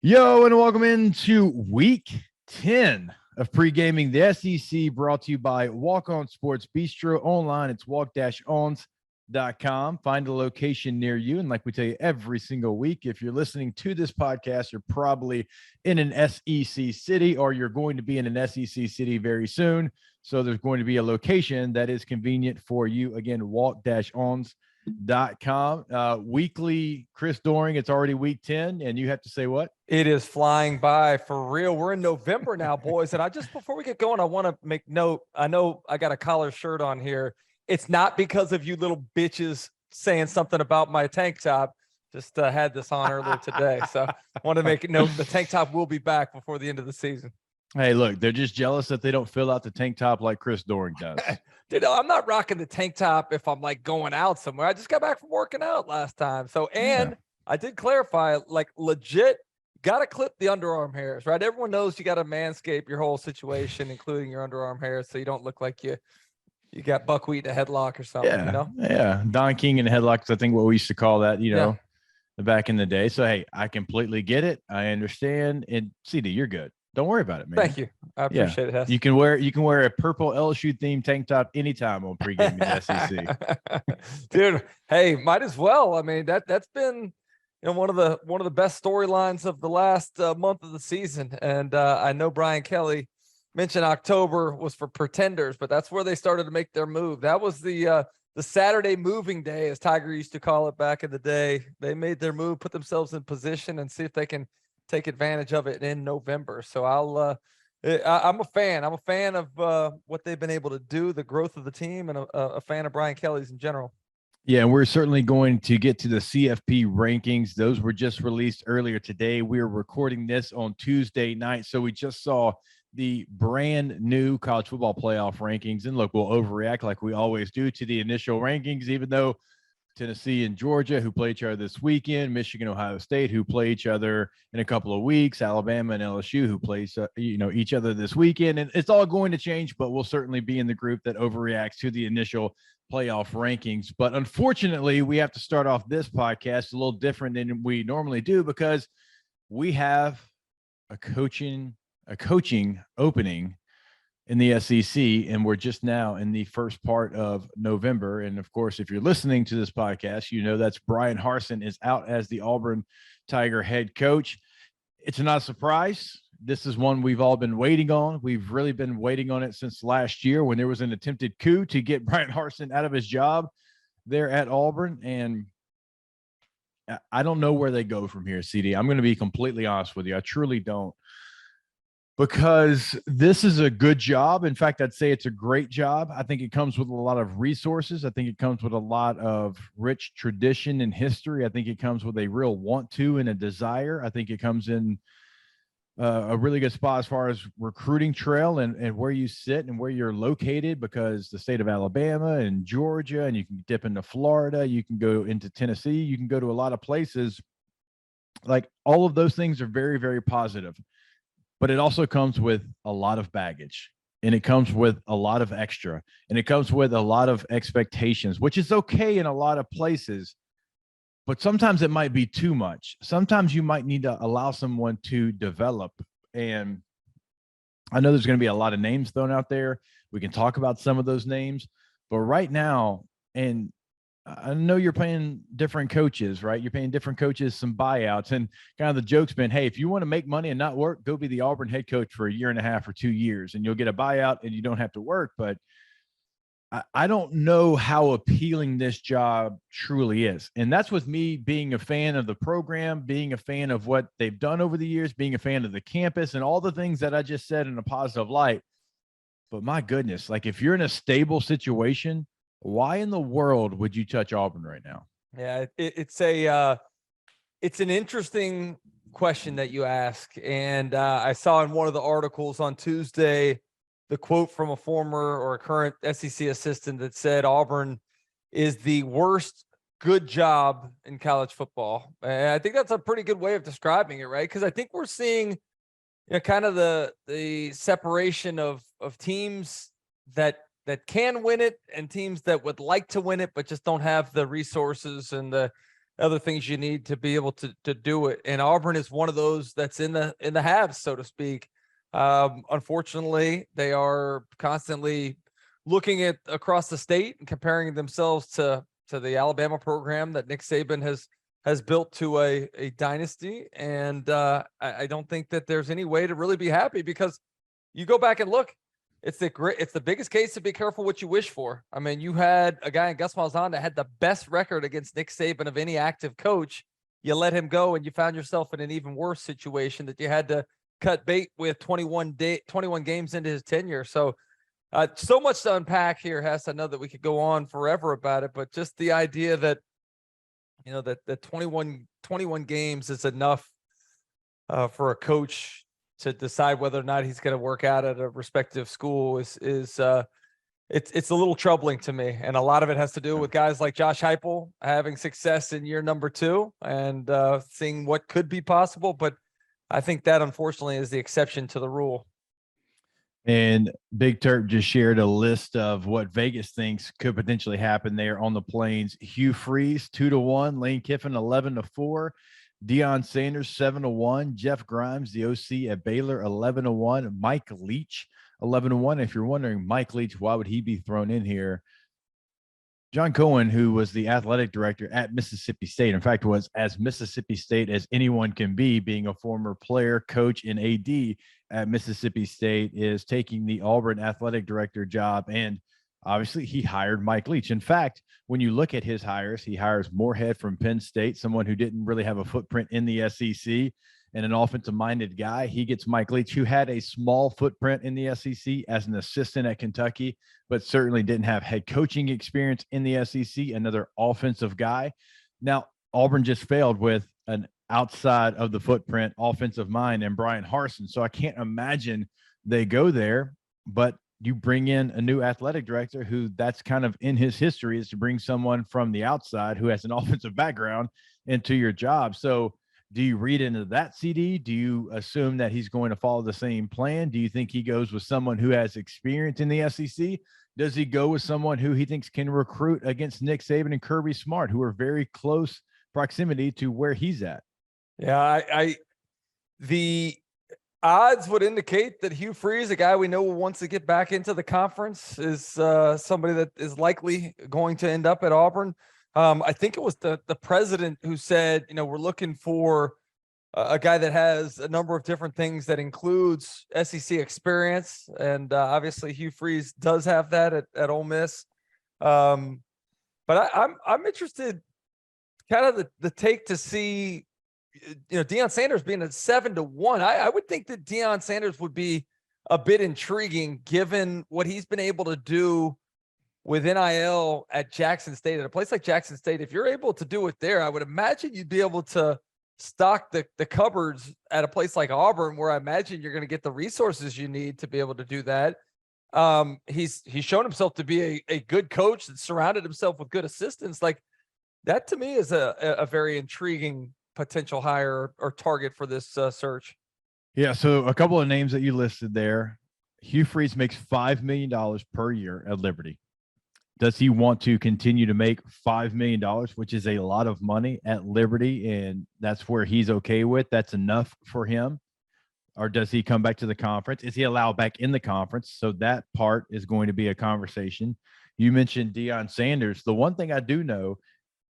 Yo, and welcome into week 10 of Pregaming, the SEC, brought to you by Walk On Sports Bistro. Online, it's walk-ons.com. Find a location near you. And like we tell you every single week, if you're listening to this podcast, you're probably in an SEC city or you're going to be in an SEC city very soon. So there's going to be a location that is convenient for you. Again, walk-ons.com. Weekly Chris Doring, it's already week 10, and you have to say what? It is flying by for real. We're in November now, boys. And before we get going, I want to make note. I know I got a collar shirt on here. It's not because of you little bitches saying something about my tank top. Just had this on earlier today. So I want to make it note the tank top will be back before the end of the season. Hey, look, they're just jealous that they don't fill out the tank top like Chris Doring does. Dude, I'm not rocking the tank top if I'm like going out somewhere. I just got back from working out last time. So, and I did clarify, like legit, got to clip the underarm hairs, right? Everyone knows you got to manscape your whole situation, including your underarm hairs, so you don't look like you got buckwheat in a headlock or something. Yeah, you know? Yeah. Don King in headlocks, I think what we used to call that, back in the day. So, hey, I completely get it. I understand. And CD, you're good. Don't worry about it, man. Thank you. I appreciate it. Hess. You can wear a purple LSU themed tank top anytime on Pregame in the SEC. Dude, hey, might as well. I mean, that's been one of the best storylines of the last month of the season. And I know Brian Kelly mentioned October was for pretenders, but that's where they started to make their move. That was the Saturday moving day, as Tiger used to call it back in the day. They made their move, put themselves in position, and see if they can take advantage of it in November. So I'm a fan. I'm a fan of what they've been able to do, the growth of the team, and a fan of Brian Kelly's in general. Yeah, and we're certainly going to get to the CFP rankings. Those were just released earlier today. We are recording this on Tuesday night, so we just saw the brand new college football playoff rankings. And look, we'll overreact like we always do to the initial rankings, even though Tennessee and Georgia, who play each other this weekend, Michigan, Ohio State, who play each other in a couple of weeks, Alabama and LSU, who plays each other this weekend, and it's all going to change. But we'll certainly be in the group that overreacts to the initial playoff rankings. But unfortunately, we have to start off this podcast a little different than we normally do because we have a coaching opening in the SEC, and we're just now in the first part of November. And of course, if you're listening to this podcast, you know that's Bryan Harsin is out as the Auburn Tiger head coach. It's not a surprise. This is one we've all been waiting on. We've really been waiting on it since last year when there was an attempted coup to get Bryan Harsin out of his job there at Auburn. And I don't know where they go from here, CD. I'm going to be completely honest with you. I truly don't. Because this is a good job. In fact, I'd say it's a great job. I think it comes with a lot of resources. I think it comes with a lot of rich tradition and history. I think it comes with a real want to and a desire. I think it comes in a really good spot as far as recruiting trail and where you sit and where you're located, because the state of Alabama and Georgia, and you can dip into Florida, you can go into Tennessee, you can go to a lot of places. Like, all of those things are very, very positive. But it also comes with a lot of baggage, and it comes with a lot of extra, and it comes with a lot of expectations, which is okay in a lot of places. But sometimes it might be too much. Sometimes you might need to allow someone to develop. And I know there's going to be a lot of names thrown out there. We can talk about some of those names. But right now, and I know you're paying different coaches, right? You're paying different coaches some buyouts, and kind of the joke's been, hey, if you want to make money and not work, go be the Auburn head coach for a year and a half or 2 years, and you'll get a buyout and you don't have to work. But I don't know how appealing this job truly is. And that's with me being a fan of the program, being a fan of what they've done over the years, being a fan of the campus and all the things that I just said in a positive light. But my goodness, like, if you're in a stable situation, why in the world would you touch Auburn right now? Yeah, it's an interesting question that you ask. And I saw in one of the articles on Tuesday the quote from a former or a current SEC assistant that said Auburn is the worst good job in college football. And I think that's a pretty good way of describing it, right? Because I think we're seeing kind of the separation of teams that can win it and teams that would like to win it but just don't have the resources and the other things you need to be able to do it. And Auburn is one of those that's in the haves, so to speak. Unfortunately, they are constantly looking at across the state and comparing themselves to the Alabama program that Nick Saban has built to a dynasty. And I don't think that there's any way to really be happy, because you go back and look, it's the biggest case to be careful what you wish for. I mean, you had a guy in Gus Malzahn that had the best record against Nick Saban of any active coach. You let him go, and you found yourself in an even worse situation that you had to cut bait with 21 games into his tenure. So so much to unpack here, Hess. I know that we could go on forever about it, but just the idea that, that 21 games is enough for a coach to decide whether or not he's going to work out at a respective school is it's a little troubling to me. And a lot of it has to do with guys like Josh Heupel having success in year number 2 and seeing what could be possible. But I think that, unfortunately, is the exception to the rule. And Big Turk just shared a list of what Vegas thinks could potentially happen there on the Plains. Hugh Freeze 2-1, Lane Kiffin 11-4, Deion Sanders 7-1, Jeff Grimes, the OC at Baylor 11-1, Mike Leach 11-1. If you're wondering, Mike Leach, why would he be thrown in here? John Cohen, who was the athletic director at Mississippi State, in fact, was as Mississippi State as anyone can be, being a former player, coach, and AD at Mississippi State, is taking the Auburn athletic director job. And obviously, he hired Mike Leach. In fact, when you look at his hires, he hires Moorhead from Penn State, someone who didn't really have a footprint in the SEC, and an offensive-minded guy. He gets Mike Leach, who had a small footprint in the SEC as an assistant at Kentucky, but certainly didn't have head coaching experience in the SEC, another offensive guy. Now, Auburn just failed with an outside of the footprint offensive mind and Bryan Harsin. So I can't imagine they go there, but you bring in a new athletic director who that's kind of in his history, is to bring someone from the outside who has an offensive background into your job. So do you read into that, CD? Do you assume that he's going to follow the same plan? Do you think he goes with someone who has experience in the SEC? Does he go with someone who he thinks can recruit against Nick Saban and Kirby Smart, who are very close proximity to where he's at? Yeah, the odds would indicate that Hugh Freeze, a guy we know wants to get back into the conference, is somebody that is likely going to end up at Auburn. I think it was the president who said, we're looking for a guy that has a number of different things that includes SEC experience. And obviously Hugh Freeze does have that at Ole Miss. But I'm interested kind of the take to see, Deion Sanders being at 7-1. I would think that Deion Sanders would be a bit intriguing given what he's been able to do with NIL at Jackson State. At a place like Jackson State, if you're able to do it there, I would imagine you'd be able to stock the cupboards at a place like Auburn, where I imagine you're going to get the resources you need to be able to do that. He's shown himself to be a good coach that surrounded himself with good assistants. Like, that to me is a very intriguing potential hire or target for this search. Yeah. So a couple of names that you listed there. Hugh Freeze makes $5 million per year at Liberty. Does he want to continue to make $5 million, which is a lot of money at Liberty, and that's where he's okay with? That's enough for him? Or does he come back to the conference? Is he allowed back in the conference? So that part is going to be a conversation. You mentioned Deion Sanders. The one thing I do know,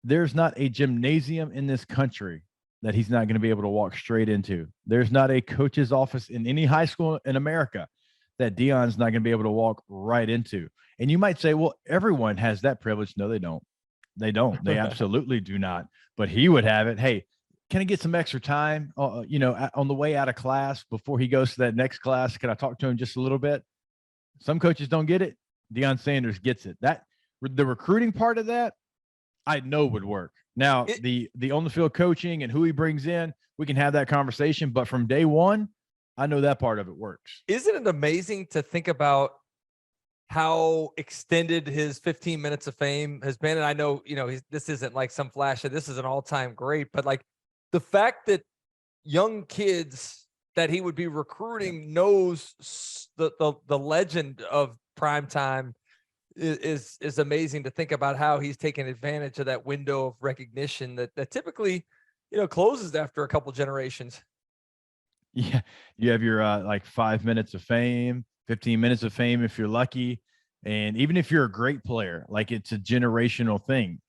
there's not a gymnasium in this country that he's not going to be able to walk straight into. There's not a coach's office in any high school in America that Deion's not going to be able to walk right into. And you might say, well, everyone has that privilege. No, they don't. They don't. They absolutely do not. But he would have it. Hey, can I get some extra time, on the way out of class before he goes to that next class? Can I talk to him just a little bit? Some coaches don't get it. Deion Sanders gets it. The recruiting part of that, I know would work. Now, the on-the-field coaching and who he brings in, we can have that conversation. But from day one, I know that part of it works. Isn't it amazing to think about how extended his 15 minutes of fame has been? And I know, this isn't like some flash, this is an all-time great, but like the fact that young kids that he would be recruiting knows the legend of primetime is amazing to think about how he's taken advantage of that window of recognition that typically, closes after a couple generations. Yeah, you have your like 5 minutes of fame, 15 minutes of fame if you're lucky. And even if you're a great player, like it's a generational thing.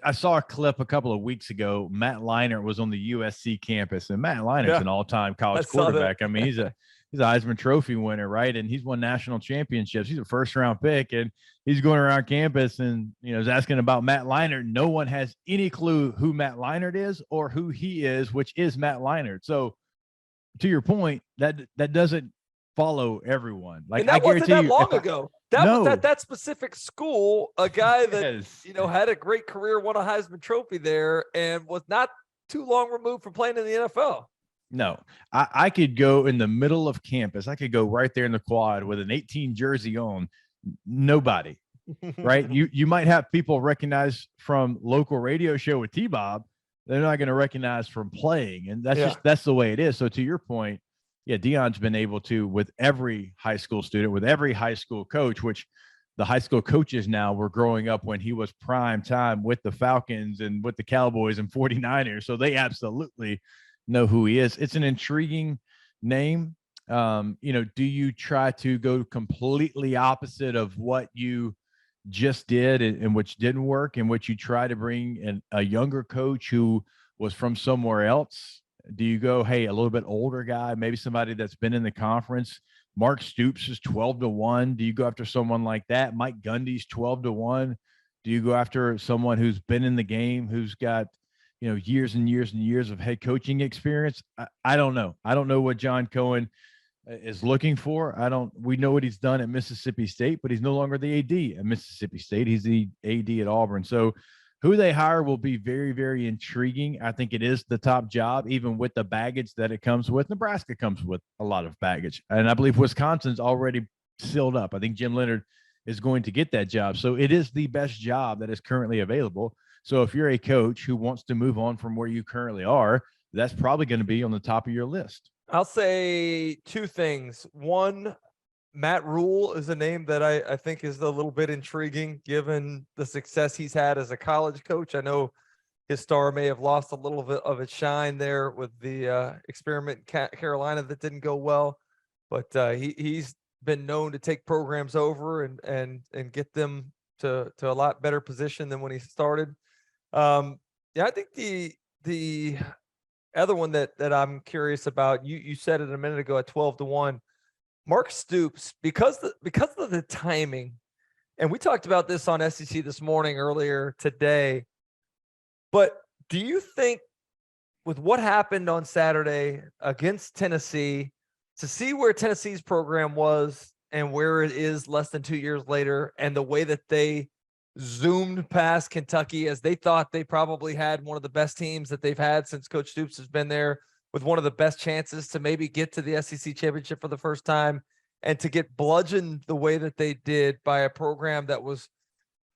I saw a clip a couple of weeks ago. Matt Leinart was on the USC campus, and Matt Leinert's Yeah, an all-time I college saw that. quarterback. I mean, he's a Heisman Trophy winner, right? And he's won national championships. He's a first-round pick, and he's going around campus and is asking about Matt Leinart. No one has any clue who Matt Leinart is or who he is, which is Matt Leinart. So to your point, that doesn't follow everyone. Like And that wasn't that long ago. That was at that specific school, a guy that had a great career, won a Heisman Trophy there, and was not too long removed from playing in the NFL. No, I could go in the middle of campus. I could go right there in the quad with an 18 jersey on. Nobody, right? You might have people recognize from local radio show with T-Bob. They're not going to recognize from playing. And that's the way it is. So to your point, yeah, Deion's been able to, with every high school student, with every high school coach, which the high school coaches now were growing up when he was prime time with the Falcons and with the Cowboys and 49ers. So they absolutely know who he is. It's an intriguing name. Do you try to go completely opposite of what you just did and which didn't work, and which you try to bring in a younger coach who was from somewhere else? Do you go, hey, a little bit older guy, maybe somebody that's been in the conference? Mark Stoops is 12-1. Do you go after someone like that? Mike Gundy's 12-1. Do you go after someone who's been in the game, who's got years and years and years of head coaching experience? I don't know. I don't know what John Cohen is looking for. We know what he's done at Mississippi State, but he's no longer the AD at Mississippi State. He's the AD at Auburn. So who they hire will be very, very intriguing. I think it is the top job, even with the baggage that it comes with. Nebraska comes with a lot of baggage. And I believe Wisconsin's already sealed up. I think Jim Leonhard is going to get that job. So it is the best job that is currently available. So if you're a coach who wants to move on from where you currently are, that's probably going to be on the top of your list. I'll say two things. One, Matt Rule is a name that I think is a little bit intriguing given the success he's had as a college coach. I know his star may have lost a little bit of its shine there with the experiment in Carolina that didn't go well, but he's been known to take programs over and get them to a lot better position than when he started. I think the other one that I'm curious about, you said it a minute ago at 12-1, Mark Stoops, because of the timing, and we talked about this on SEC this morning earlier today, but do you think with what happened on Saturday against Tennessee, to see where Tennessee's program was and where it is less than 2 years later, and the way that they zoomed past Kentucky, as they thought they probably had one of the best teams that they've had since Coach Stoops has been there, with one of the best chances to maybe get to the SEC championship for the first time, and to get bludgeoned the way that they did by a program that was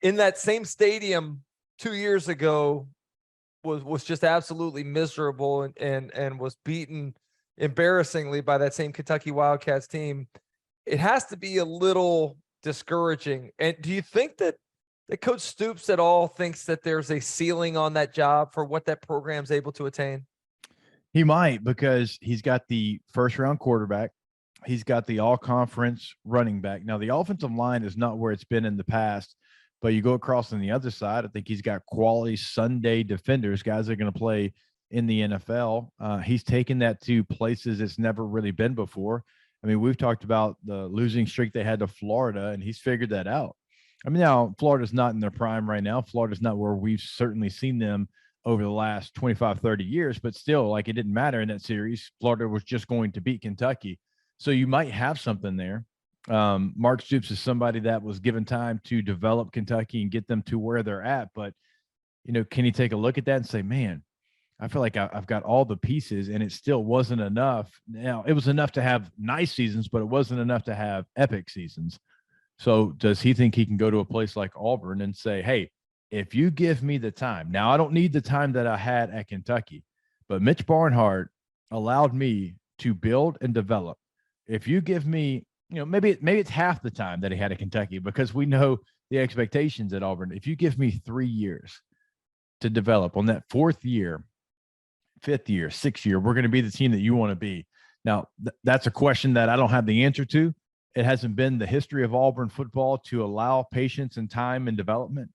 in that same stadium 2 years ago, was just absolutely miserable and was beaten embarrassingly by that same Kentucky Wildcats team. It has to be a little discouraging. And do you think that Coach Stoops at all thinks that there's a ceiling on that job for what that program's able to attain? He might, because he's got the first-round quarterback. He's got the all-conference running back. Now, the offensive line is not where it's been in the past, but you go across on the other side, I think he's got quality Sunday defenders, guys that are going to play in the NFL. He's taken that to places it's never really been before. I mean, we've talked about the losing streak they had to Florida, and he's figured that out. I mean, now Florida's not in their prime right now. Florida's not where we've certainly seen them over the last 25, 30 years, but still, like, it didn't matter in that series. Florida was just going to beat Kentucky. So you might have something there. Mark Stoops is somebody that was given time to develop Kentucky and get them to where they're at. But, can he take a look at that and say, man, I feel like I've got all the pieces, and it still wasn't enough. Now, it was enough to have nice seasons, but it wasn't enough to have epic seasons. So does he think he can go to a place like Auburn and say, hey, if you give me the time, now I don't need the time that I had at Kentucky, but Mitch Barnhart allowed me to build and develop. If you give me maybe it's half the time that he had at Kentucky, because we know the expectations at Auburn. If you give me 3 years to develop, on that 4th year, 5th year, 6th year, we're going to be the team that you want to be. Now, that's a question that I don't have the answer to. It hasn't been the history of Auburn football to allow patience and time and development,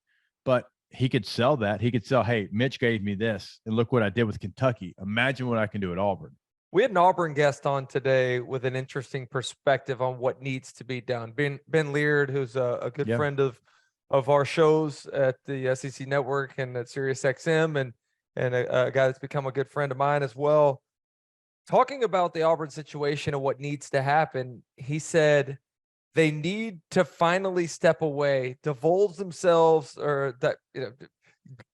but he could sell that. He could sell, hey, Mitch gave me this, and look what I did with Kentucky. Imagine what I can do at Auburn. We had an Auburn guest on today with an interesting perspective on what needs to be done. Ben Leard, who's a good friend of our shows at the SEC Network and at SiriusXM, and a guy that's become a good friend of mine as well. Talking about the Auburn situation and what needs to happen, he said they need to finally step away, divulge themselves, or that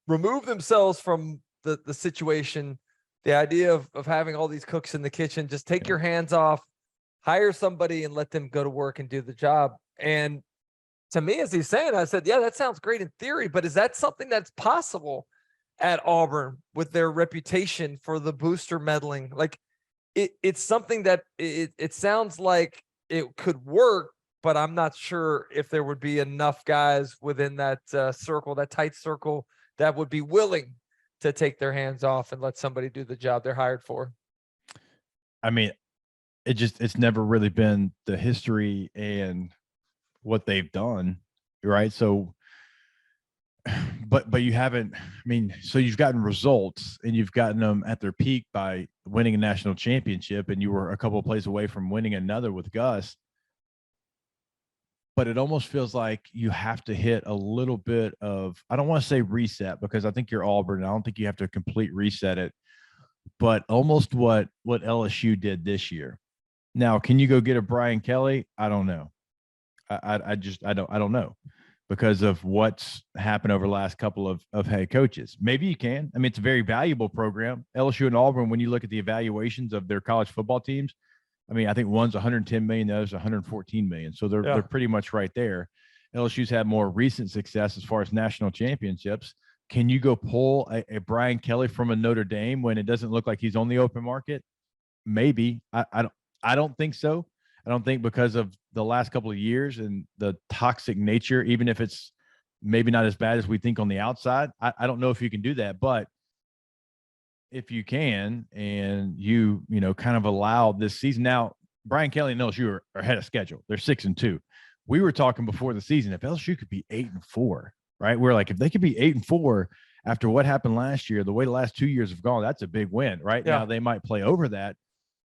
remove themselves from the situation. The idea of having all these cooks in the kitchen, just take your hands off, hire somebody and let them go to work and do the job. And to me, as he's saying, I said, yeah, that sounds great in theory, but is that something that's possible at Auburn with their reputation for the booster meddling? Like, it's something that it sounds like it could work, but I'm not sure if there would be enough guys within that circle, that tight circle, that would be willing to take their hands off and let somebody do the job they're hired for. I mean, it's never really been the history and what they've done, right? So, but you haven't, so you've gotten results, and you've gotten them at their peak by winning a national championship, and you were a couple of plays away from winning another with Gus. But it almost feels like you have to hit a little bit of, I don't want to say reset, because I think you're Auburn. I don't think you have to complete reset it, but almost what LSU did this year. Now, can you go get a Brian Kelly? I don't know. I don't know, because of what's happened over the last couple of head coaches. Maybe you can. It's a very valuable program. LSU and Auburn, when you look at the evaluations of their college football teams, I think one's 110 million, the other's 114 million. So they're pretty much right there. LSU's had more recent success as far as national championships. Can you go pull a Brian Kelly from a Notre Dame when it doesn't look like he's on the open market? Maybe. I don't think so. I don't think, because of the last couple of years and the toxic nature, even if it's maybe not as bad as we think on the outside, I don't know if you can do that. But if you can, and you kind of allow this season. Now, Brian Kelly and LSU are ahead of schedule. They're 6-2. We were talking before the season, if LSU could be 8-4, right? We're like, if they could be 8-4 after what happened last year, the way the last 2 years have gone, that's a big win. Right now, they might play over that,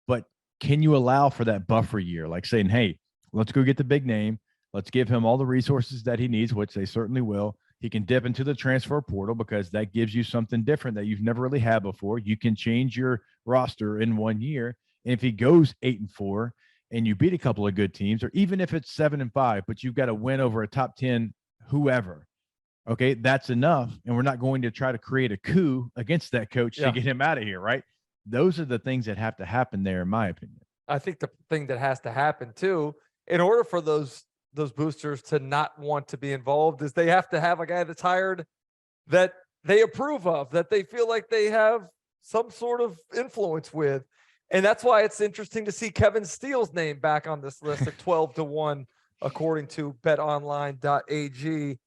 but can you allow for that buffer year? Like saying, hey, let's go get the big name. Let's give him all the resources that he needs, which they certainly will. He can dip into the transfer portal, because that gives you something different that you've never really had before. You can change your roster in 1 year. And if he goes 8-4 and you beat a couple of good teams, or even if it's 7-5, but you've got to win over a top 10, whoever, okay, that's enough. And we're not going to try to create a coup against that coach to get him out of here, right? Those are the things that have to happen there, in my opinion. I think the thing that has to happen too, in order for those boosters to not want to be involved, is they have to have a guy that's hired that they approve of, that they feel like they have some sort of influence with. And that's why it's interesting to see Kevin Steele's name back on this list at 12-1, according to betonline.ag.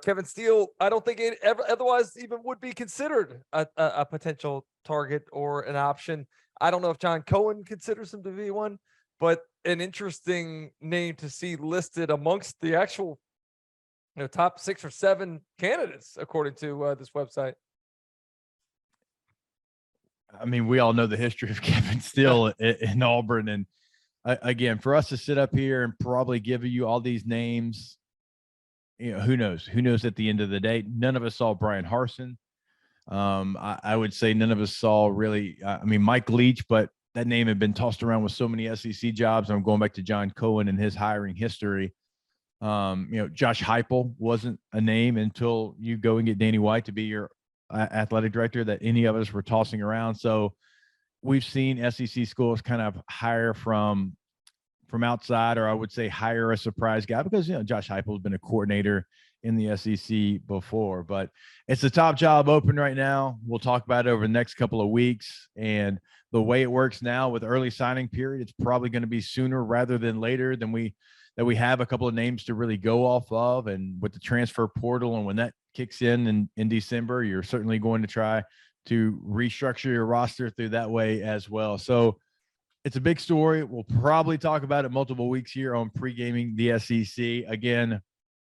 Kevin Steele, I don't think it ever otherwise even would be considered a potential target or an option. I don't know if John Cohen considers him to be one, but an interesting name to see listed amongst the actual top 6 or 7 candidates, according to this website. We all know the history of Kevin Steele in Auburn. And again, for us to sit up here and probably give you all these names, who knows? Who knows at the end of the day? None of us saw Bryan Harsin. I would say none of us saw really, Mike Leach, but that name had been tossed around with so many SEC jobs. I'm going back to John Cohen and his hiring history. Josh Heupel wasn't a name until you go and get Danny White to be your athletic director that any of us were tossing around. So we've seen SEC schools kind of hire from outside, or I would say hire a surprise guy, because, Josh Heupel has been a coordinator in the SEC before, but it's the top job open right now. We'll talk about it over the next couple of weeks. And the way it works now with early signing period, it's probably going to be sooner rather than later than we have a couple of names to really go off of. And with the transfer portal, and when that kicks in December, you're certainly going to try to restructure your roster through that way as well. So it's a big story. We'll probably talk about it multiple weeks here on Pregaming the SEC. Again,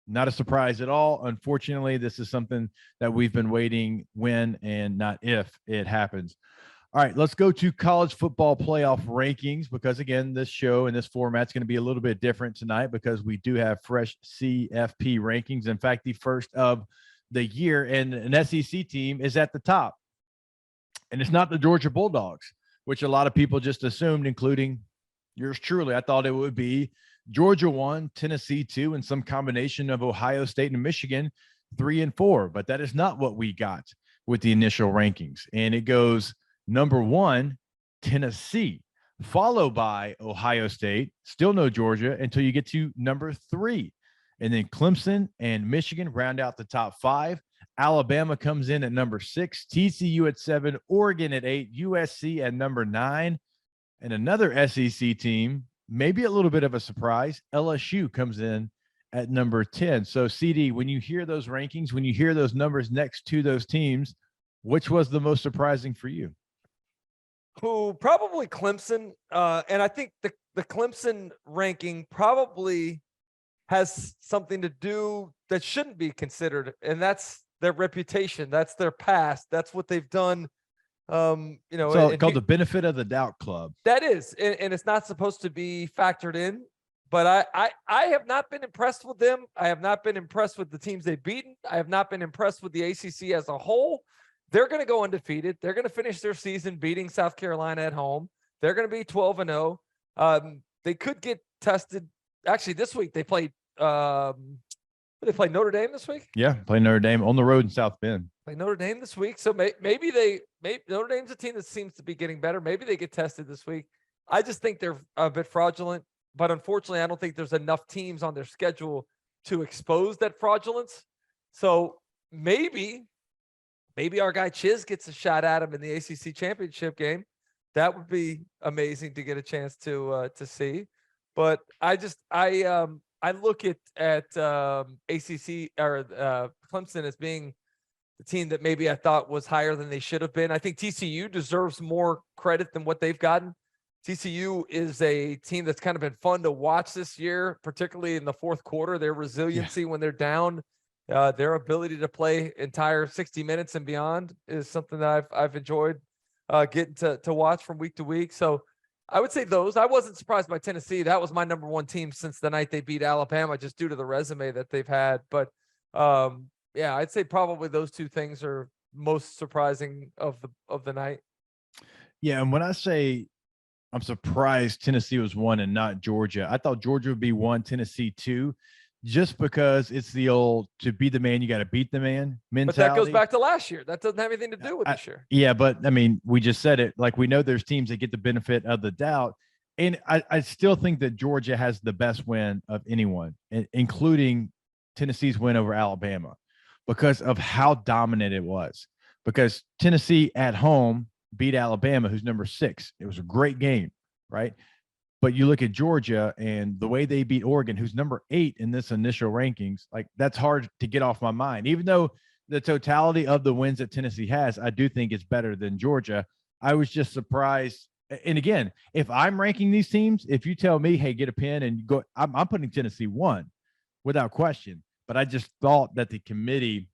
not a surprise at all. Unfortunately, this is something that we've been waiting when and not if it happens. All right, let's go to college football playoff rankings, because again, this show and this format is going to be a little bit different tonight because we do have fresh CFP rankings. In fact, the first of the year, and an SEC team is at the top. And it's not the Georgia Bulldogs, which a lot of people just assumed, including yours truly. I thought it would be Georgia 1, Tennessee 2, and some combination of Ohio State and Michigan 3 and 4. But that is not what we got with the initial rankings. And it goes number 1, Tennessee, followed by Ohio State, still no Georgia, until you get to number 3. And then Clemson and Michigan round out the top 5. Alabama comes in at number 6, TCU at 7, Oregon at 8, USC at number 9. And another SEC team, maybe a little bit of a surprise, LSU comes in at number 10. So, CD, when you hear those rankings, when you hear those numbers next to those teams, which was the most surprising for you? Probably Clemson. And I think the Clemson ranking probably has something to do that shouldn't be considered, and that's their reputation. That's their past. That's what they've done. So called the benefit of the doubt club. That is, and it's not supposed to be factored in. But I have not been impressed with them. I have not been impressed with the teams they've beaten. I have not been impressed with the ACC as a whole. They're going to go undefeated. They're going to finish their season beating South Carolina at home. They're going to be 12-0. They could get tested. Actually, this week they played. They play Notre Dame this week. Yeah, play Notre Dame on the road in South Bend. Play Notre Dame this week. So maybe Notre Dame's a team that seems to be getting better. Maybe they get tested this week. I just think they're a bit fraudulent. But unfortunately, I don't think there's enough teams on their schedule to expose that fraudulence. So maybe our guy Chiz gets a shot at him in the ACC championship game. That would be amazing to get a chance to see. But I look at ACC or Clemson as being the team that maybe I thought was higher than they should have been. I think TCU deserves more credit than what they've gotten. TCU is a team that's kind of been fun to watch this year, particularly in the fourth quarter. Their resiliency when they're down, their ability to play entire 60 minutes and beyond is something that I've enjoyed getting to watch from week to week. So I would say those. I wasn't surprised by Tennessee. That was my number 1 team since the night they beat Alabama, just due to the resume that they've had. But yeah, I'd say probably those 2 things are most surprising of the night. Yeah, and when I say I'm surprised Tennessee was 1 and not Georgia, I thought Georgia would be 1, Tennessee 2, just because it's the old to be the man, you got to beat the man mentality. But that goes back to last year. That doesn't have anything to do with this year. Yeah, but I mean, we just said it. Like, we know there's teams that get the benefit of the doubt. And I still think that Georgia has the best win of anyone, including Tennessee's win over Alabama, because of how dominant it was. Because Tennessee at home beat Alabama, who's number 6. It was a great game, right? But you look at Georgia and the way they beat Oregon, who's number 8 in this initial rankings, like, that's hard to get off my mind. Even though the totality of the wins that Tennessee has, I do think it's better than Georgia. I was just surprised. And again, if I'm ranking these teams, if you tell me, hey, get a pen and go, I'm putting Tennessee 1 without question. But I just thought that the committee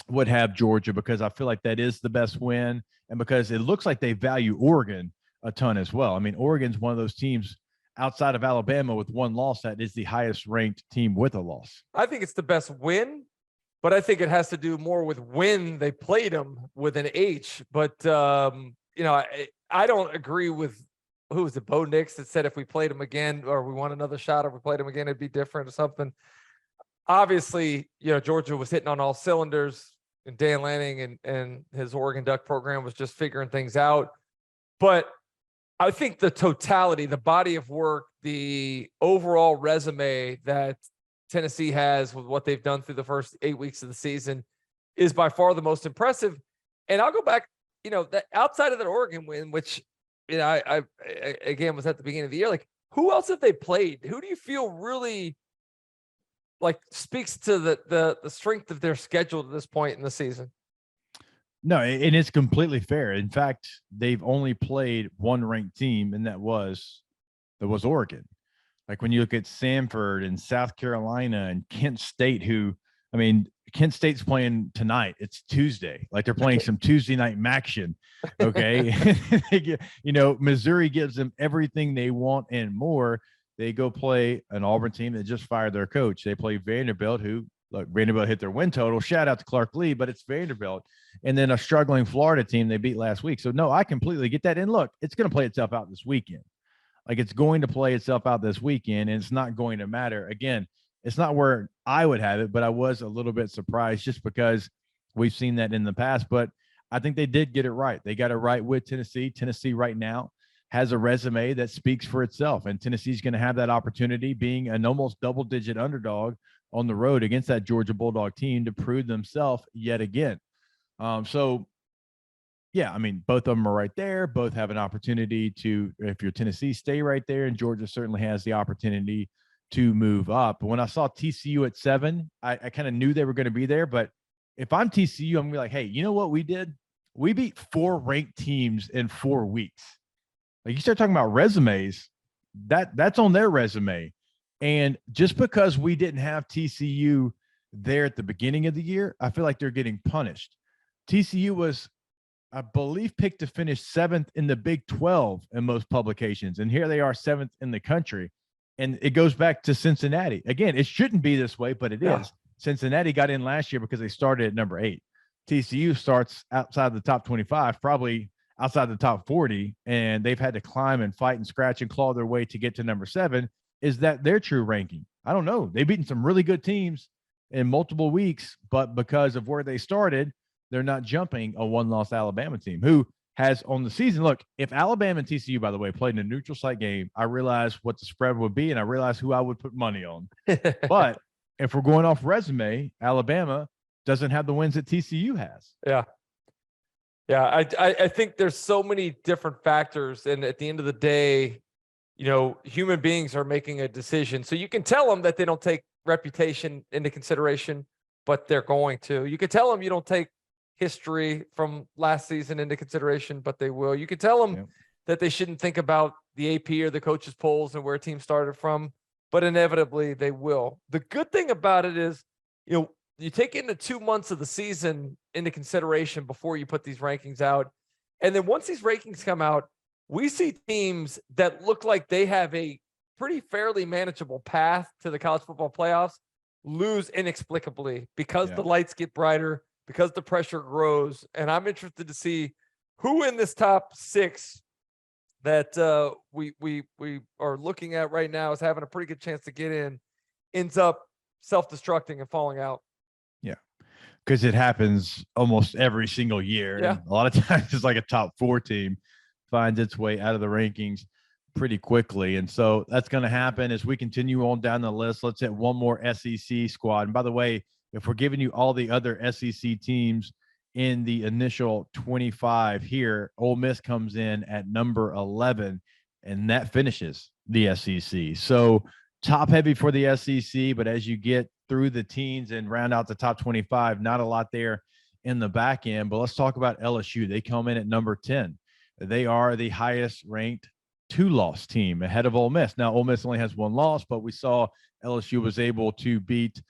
would have Georgia because I feel like that is the best win. And because it looks like they value Oregon a ton as well. I mean, Oregon's one of those teams outside of Alabama with 1 loss that is the highest ranked team with a loss. I think it's the best win, but I think it has to do more with when they played them with an H. But, I don't agree with, who was it, Bo Nix, that said if we played them again or we want another shot, or if we played them again, it'd be different or something. Obviously, Georgia was hitting on all cylinders, and Dan Lanning and his Oregon Duck program was just figuring things out. But I think the totality, the body of work, the overall resume that Tennessee has with what they've done through the first 8 weeks of the season is by far the most impressive. And I'll go back, that outside of that Oregon win, which I again was at the beginning of the year. Like, who else have they played? Who do you feel really like speaks to the strength of their schedule at this point in the season? No, and it's completely fair. In fact, they've only played one ranked team, and that was Oregon. Like when you look at Samford and South Carolina and Kent State, who, I mean, Kent State's playing tonight. It's Tuesday. Like they're playing some Tuesday night action. Okay. Missouri gives them everything they want and more. They go play an Auburn team that just fired their coach. They play Vanderbilt, who, look, Vanderbilt hit their win total. Shout out to Clark Lee, but it's Vanderbilt. And then a struggling Florida team they beat last week. So, no, I completely get that. And look, it's going to play itself out this weekend. Like it's going to play itself out this weekend, and it's not going to matter. Again, it's not where I would have it, but I was a little bit surprised just because we've seen that in the past. But I think they did get it right. They got it right with Tennessee. Tennessee right now has a resume that speaks for itself, and Tennessee's going to have that opportunity being an almost double-digit underdog on the road against that Georgia Bulldog team to prove themselves yet again. Yeah, I mean, both of them are right there. Both have an opportunity to, if you're Tennessee, stay right there. And Georgia certainly has the opportunity to move up. When I saw TCU at 7, I kind of knew they were going to be there. But if I'm TCU, I'm going to be like, hey, you know what we did? We beat 4 ranked teams in 4 weeks. Like you start talking about resumes, that's on their resume. And just because we didn't have TCU there at the beginning of the year, I feel like they're getting punished. TCU was, I believe, picked to finish 7th in the Big 12 in most publications. And here they are 7th in the country. And it goes back to Cincinnati. Again, it shouldn't be this way, but it is. Cincinnati got in last year because they started at number 8. TCU starts outside the top 25, probably outside the top 40, and they've had to climb and fight and scratch and claw their way to get to number 7. Is that their true ranking? I don't know. They've beaten some really good teams in multiple weeks, but because of where they started, they're not jumping a one-loss Alabama team who has on the season. Look, if Alabama and TCU, by the way, played in a neutral site game, I realize what the spread would be, and I realize who I would put money on. But if we're going off resume, Alabama doesn't have the wins that TCU has. Yeah. Yeah. I think there's so many different factors. And at the end of the day, human beings are making a decision. So you can tell them that they don't take reputation into consideration, but they're going to. You can tell them you don't take history from last season into consideration, but they will. You can tell them that they shouldn't think about the AP or the coaches polls and where a team started from, but inevitably they will. The good thing about it is, you take into 2 months of the season into consideration before you put these rankings out. And then once these rankings come out, we see teams that look like they have a pretty fairly manageable path to the college football playoffs lose inexplicably because the lights get brighter, because the pressure grows. And I'm interested to see who in this top 6 that we are looking at right now is having a pretty good chance to get in, ends up self-destructing and falling out. Yeah, because it happens almost every single year. Yeah. And a lot of times it's like a top 4 team finds its way out of the rankings pretty quickly. And so that's going to happen as we continue on down the list. Let's hit one more SEC squad. And by the way, if we're giving you all the other SEC teams in the initial 25 here, Ole Miss comes in at number 11, and that finishes the SEC. So top heavy for the SEC, but as you get through the teens and round out the top 25, not a lot there in the back end. But let's talk about LSU. They come in at number 10. They are the highest ranked 2-loss team ahead of Ole Miss. Now, Ole Miss only has 1 loss, but we saw LSU was able to beat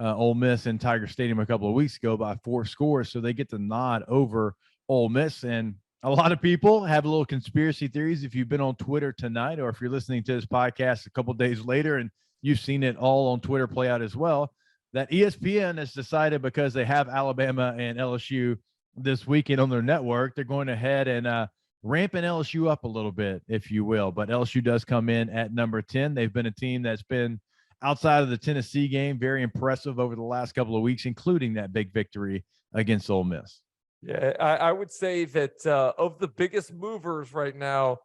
Ole Miss in Tiger Stadium a couple of weeks ago by 4 scores. So they get the nod over Ole Miss. And a lot of people have a little conspiracy theories. If you've been on Twitter tonight, or if you're listening to this podcast a couple of days later and you've seen it all on Twitter play out as well, that ESPN has decided because they have Alabama and LSU this weekend on their network, they're going ahead and ramping LSU up a little bit, if you will. But LSU does come in at number 10. They've been a team that's been outside of the Tennessee game very impressive over the last couple of weeks, including that big victory against Ole Miss. Yeah, I would say that of the biggest movers right now,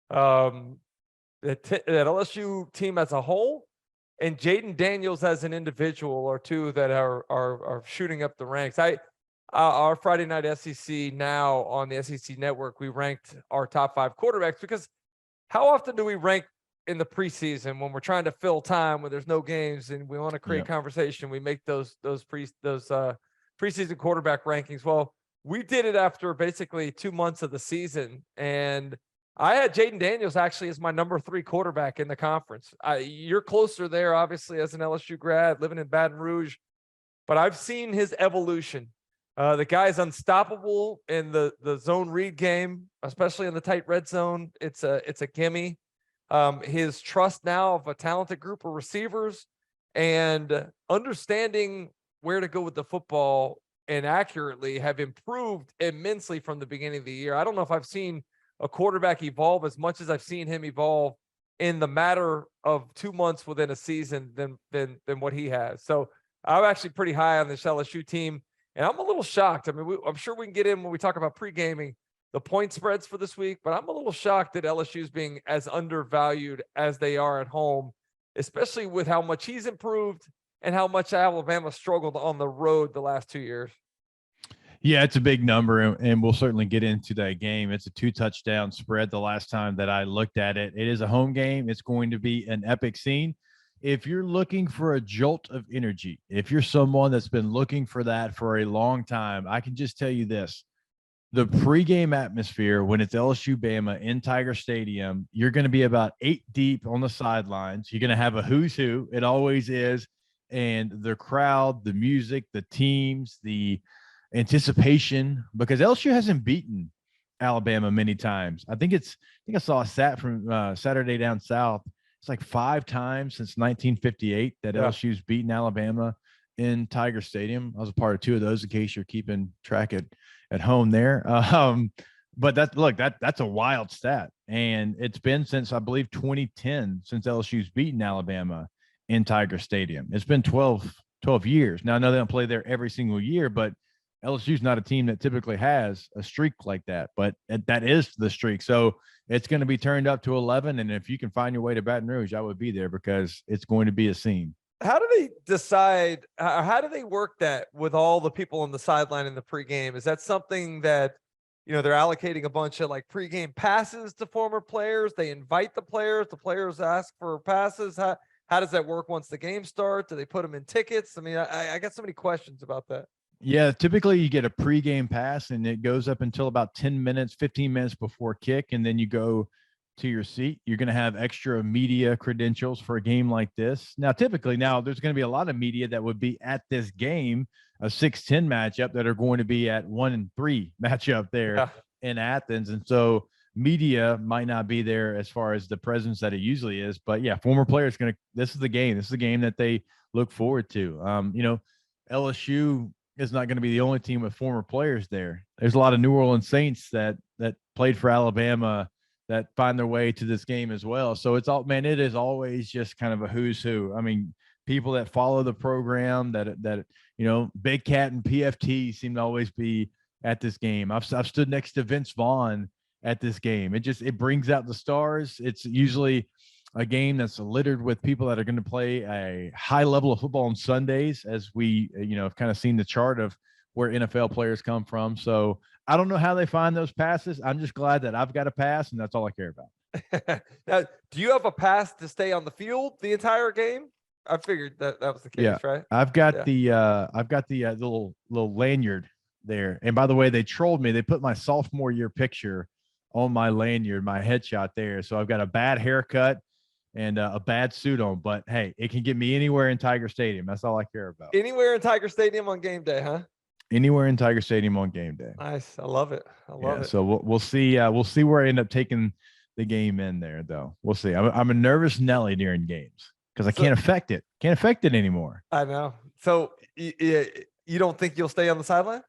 that LSU team as a whole and Jaden Daniels as an individual are two that are shooting up the ranks. Our Friday night SEC now on the SEC network, we ranked our top 5 quarterbacks because how often do we rank in the preseason when we're trying to fill time when there's no games and we want to create conversation? We make those preseason quarterback rankings. Well, we did it after basically 2 months of the season, and I had Jaden Daniels actually as my number 3 quarterback in the conference. You're closer there, obviously, as an LSU grad living in Baton Rouge, but I've seen his evolution. The guy's unstoppable in the zone read game, especially in the tight red zone. It's a gimme. His trust now of a talented group of receivers and understanding where to go with the football and accurately have improved immensely from the beginning of the year. I don't know if I've seen a quarterback evolve as much as I've seen him evolve in the matter of 2 months within a season than what he has. So I'm actually pretty high on this LSU team. And I'm a little shocked. I mean, I'm sure we can get in when we talk about pre-gaming the point spreads for this week, but I'm a little shocked that LSU is being as undervalued as they are at home, especially with how much he's improved and how much Alabama struggled on the road the last 2 years. Yeah, it's a big number, and we'll certainly get into that game. It's a 2-touchdown spread the last time that I looked at it. It is a home game. It's going to be an epic scene. If you're looking for a jolt of energy, if you're someone that's been looking for that for a long time, I can just tell you this. The pregame atmosphere when it's LSU Bama in Tiger Stadium, you're going to be about 8 deep on the sidelines. You're going to have a who's who. It always is. And the crowd, the music, the teams, the anticipation, because LSU hasn't beaten Alabama many times. I think I saw a stat from Saturday Down South. It's like 5 times since 1958 that LSU's beaten Alabama in Tiger Stadium. I was a part of 2 of those, in case you're keeping track at home there. But that's a wild stat. And it's been since, I believe, 2010 since LSU's beaten Alabama in Tiger Stadium. It's been 12 years. Now, I know they don't play there every single year, but LSU's not a team that typically has a streak like that, but that is the streak. So it's going to be turned up to 11. And if you can find your way to Baton Rouge, I would be there because it's going to be a scene. How do they decide? How do they work that with all the people on the sideline in the pregame? Is that something that, they're allocating a bunch of like pregame passes to former players? They invite the players ask for passes. How does that work once the game starts? Do they put them in tickets? I mean, I got so many questions about that. Yeah, typically you get a pregame pass and it goes up until about 10 minutes, 15 minutes before kick. And then you go to your seat. You're going to have extra media credentials for a game like this. Now, typically there's going to be a lot of media that would be at this game, a 6-10 matchup, that are going to be at 1-3 matchup there in Athens. And so media might not be there as far as the presence that it usually is, but yeah, former players this is the game that they look forward to. LSU is not going to be the only team with former players there. There's a lot of New Orleans Saints that played for Alabama that find their way to this game as well. So it is always just kind of a who's who. I mean, people that follow the program that Big Cat and PFT seem to always be at this game. I've stood next to Vince Vaughn at this game. It brings out the stars. It's usually a game that's littered with people that are going to play a high level of football on Sundays, as we, have kind of seen the chart of where NFL players come from. So I don't know how they find those passes. I'm just glad that I've got a pass, and that's all I care about. Now, do you have a pass to stay on the field the entire game? I figured that was the case, right? I've got the little lanyard there. And by the way, they trolled me. They put my sophomore year picture on my lanyard, my headshot there. So I've got a bad haircut and a bad suit on, but hey, it can get me anywhere in Tiger Stadium. That's all I care about. Anywhere in Tiger Stadium on game day, huh? Anywhere in Tiger Stadium on game day. Nice. I love it. I love it. So we'll see. We'll see where I end up taking the game in there, though. We'll see. I'm a nervous Nelly during games because I can't affect it. Can't affect it anymore. I know. So you don't think you'll stay on the sideline?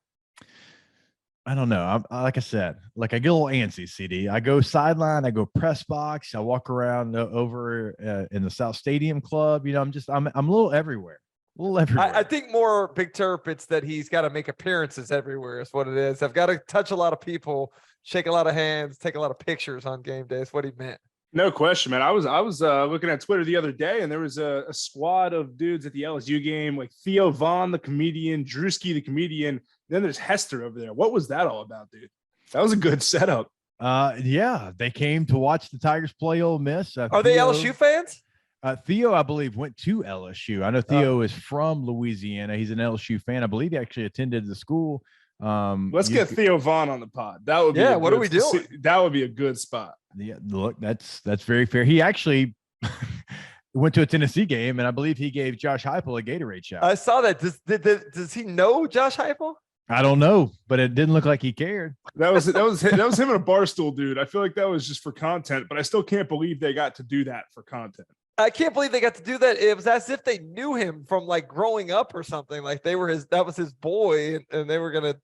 I don't know. Like I said, I get a little antsy, CD. I go sideline, I go press box, I walk around over in the South Stadium Club. I'm a little everywhere. I think more Big Terp, it's that he's got to make appearances everywhere is what it is. I've got to touch a lot of people, shake a lot of hands, take a lot of pictures on game day. Is what he meant. No question, man. I was looking at Twitter the other day, and there was a squad of dudes at the LSU game, like Theo Vaughn, the comedian, Drewski, the comedian, Then there's Hester over there. What was that all about, dude? That was a good setup. Yeah, they came to watch the Tigers play Ole Miss. Are they LSU fans? Theo, I believe, went to LSU. I know Theo is from Louisiana. He's an LSU fan. I believe he actually attended the school. Let's get Theo Vaughn on the pod. That would be what are we doing? That would be a good spot. Yeah, look, that's very fair. He actually went to a Tennessee game, and I believe he gave Josh Heupel a Gatorade shot. I saw that. Does he know Josh Heupel? I don't know, but it didn't look like he cared. That was him in a barstool, dude. I feel like that was just for content, but I still can't believe they got to do that for content. I can't believe they got to do that. It was as if they knew him from like growing up or something. Like that was his boy, and they were gonna,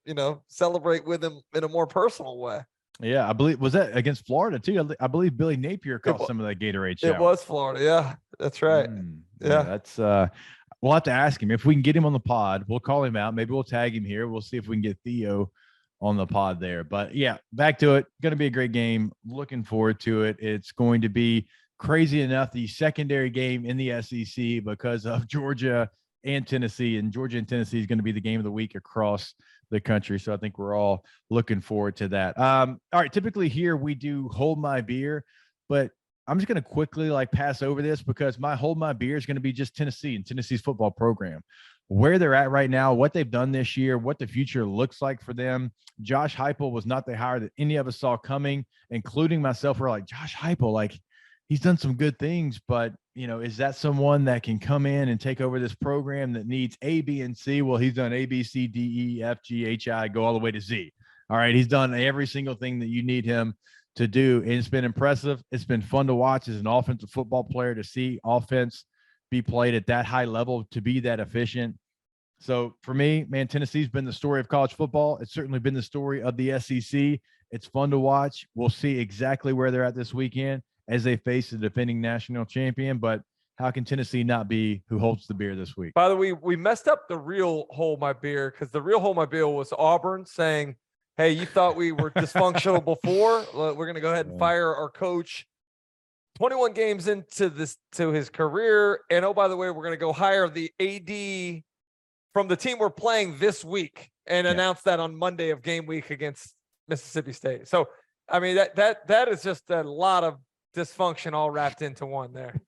celebrate with him in a more personal way. Yeah, I believe was that against Florida too. I believe Billy Napier caught some of that Gatorade shower. It was Florida, yeah, that's right. Yeah, that's we'll have to ask him if we can get him on the pod. We'll call him out. Maybe we'll tag him here. We'll see if we can get Theo on the pod there. But yeah, back to it. Going to be a great game. Looking forward to it. It's going to be crazy enough the secondary game in the SEC because of Georgia and Tennessee, and Georgia and Tennessee is going to be the game of the week across the country. So I think we're all looking forward to that. All right. Typically here we do hold my beer, but I'm just going to quickly pass over this because my hold my beer is going to be just Tennessee and Tennessee's football program, where they're at right now, what they've done this year, what the future looks like for them. Josh Heupel was not the hire that any of us saw coming, including myself. We're like, Josh Heupel, he's done some good things, but is that someone that can come in and take over this program that needs A, B, and C? Well, he's done A, B, C, D, E, F, G, H, I, go all the way to Z. All right. He's done every single thing that you need him to do. And it's been impressive. It's been fun to watch as an offensive football player to see offense be played at that high level, to be that efficient. So for me, man, Tennessee's been the story of college football. It's certainly been the story of the SEC. It's fun to watch. We'll see exactly where they're at this weekend as they face the defending national champion. But how can Tennessee not be who holds the beer this week? By the way, we messed up the real hold my beer because the real hold my beer was Auburn saying, hey, you thought we were dysfunctional before. We're going to go ahead and fire our coach 21 games into his career. And oh, by the way, we're going to go hire the AD from the team we're playing this week and announce that on Monday of game week against Mississippi State. So, I mean, that is just a lot of dysfunction all wrapped into one there.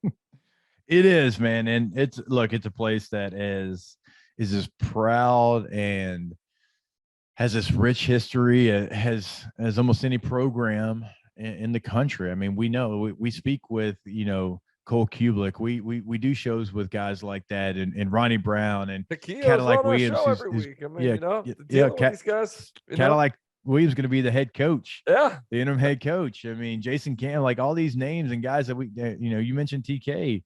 It is, man. And it's a place that is as proud and has this rich history, has almost any program in the country. I mean, we know we speak with, Cole Kublik. We do shows with guys like that and Ronnie Brown and Cadillac Williams. Every week. I mean, these guys. Cadillac Williams going to be the head coach. Yeah. The interim head coach. I mean, Jason Cam, all these names and guys that you mentioned TK,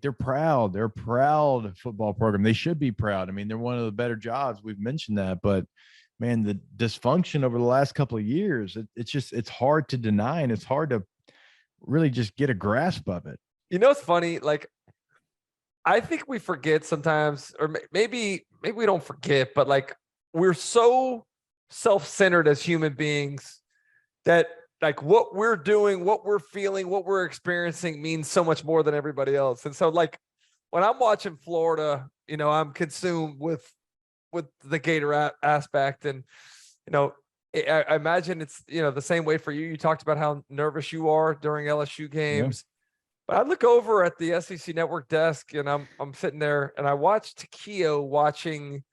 they're proud. They're a proud football program. They should be proud. I mean, they're one of the better jobs. We've mentioned that, but man, the dysfunction over the last couple of years, it's hard to deny, and it's hard to really just get a grasp of it. It's funny. I think we forget sometimes, or maybe we don't forget, but we're so self-centered as human beings that what we're doing, what we're feeling, what we're experiencing means so much more than everybody else. And so when I'm watching Florida, I'm consumed with the Gator aspect. And, I imagine it's, the same way for you. You talked about how nervous you are during LSU games. Yeah. But I look over at the SEC Network desk and I'm sitting there and I watch Takeo watching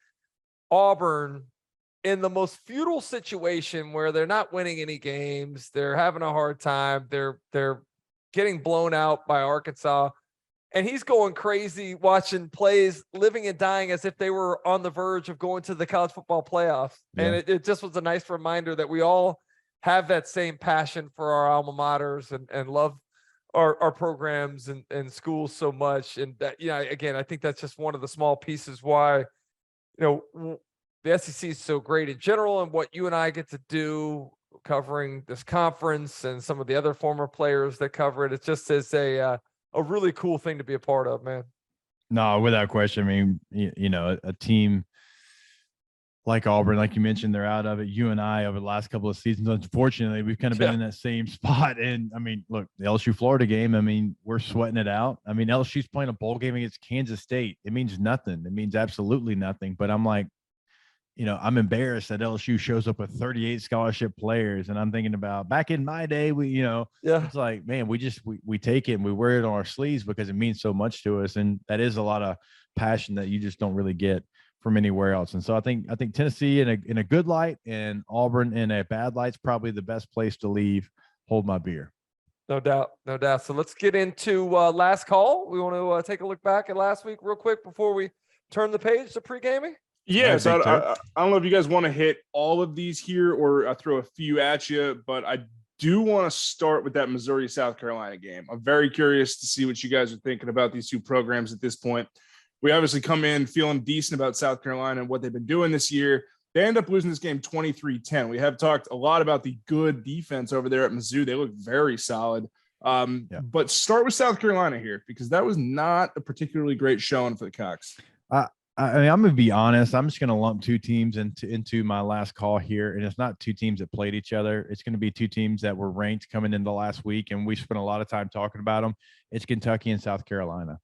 Auburn in the most futile situation where they're not winning any games. They're having a hard time. They're getting blown out by Arkansas. And he's going crazy watching plays, living and dying as if they were on the verge of going to the college football playoffs. Yeah. And it just was a nice reminder that we all have that same passion for our alma maters and love our programs and schools so much. And that, again, I think that's just one of the small pieces why, the SEC is so great in general, and what you and I get to do covering this conference and some of the other former players that cover it. It just is a really cool thing to be a part of, man. No, without question. I mean, a team like Auburn, like you mentioned, they're out of it. You and I, over the last couple of seasons, unfortunately, we've kind of been in that same spot. And I mean, look, the LSU Florida game, I mean, we're sweating it out. I mean, LSU's playing a bowl game against Kansas State. It means nothing. It means absolutely nothing. But I'm like, I'm embarrassed that LSU shows up with 38 scholarship players. And I'm thinking about back in my day, it's like, man, we take it and we wear it on our sleeves because it means so much to us. And that is a lot of passion that you just don't really get from anywhere else. And so I think Tennessee in a good light and Auburn in a bad light is probably the best place to leave. Hold my beer. No doubt. No doubt. So let's get into last call. We want to take a look back at last week real quick before we turn the page to pre-gaming. Yeah, so I don't know if you guys want to hit all of these here or throw a few at you, but I do want to start with that Missouri-South Carolina game. I'm very curious to see what you guys are thinking about these two programs at this point. We obviously come in feeling decent about South Carolina and what they've been doing this year. They end up losing this game 23-10. We have talked a lot about the good defense over there at Mizzou. They look very solid. But start with South Carolina here because that was not a particularly great showing for the Cox. I mean, I'm going to be honest. I'm just going to lump two teams into my last call here. And it's not two teams that played each other. It's going to be two teams that were ranked coming into last week. And we spent a lot of time talking about them. It's Kentucky and South Carolina.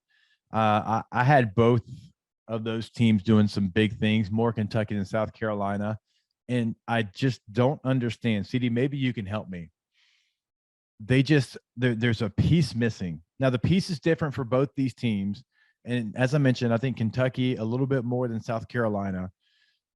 I had both of those teams doing some big things, more Kentucky than South Carolina. And I just don't understand. CD, maybe you can help me. There's a piece missing. Now, the piece is different for both these teams. And as I mentioned, I think Kentucky a little bit more than South Carolina,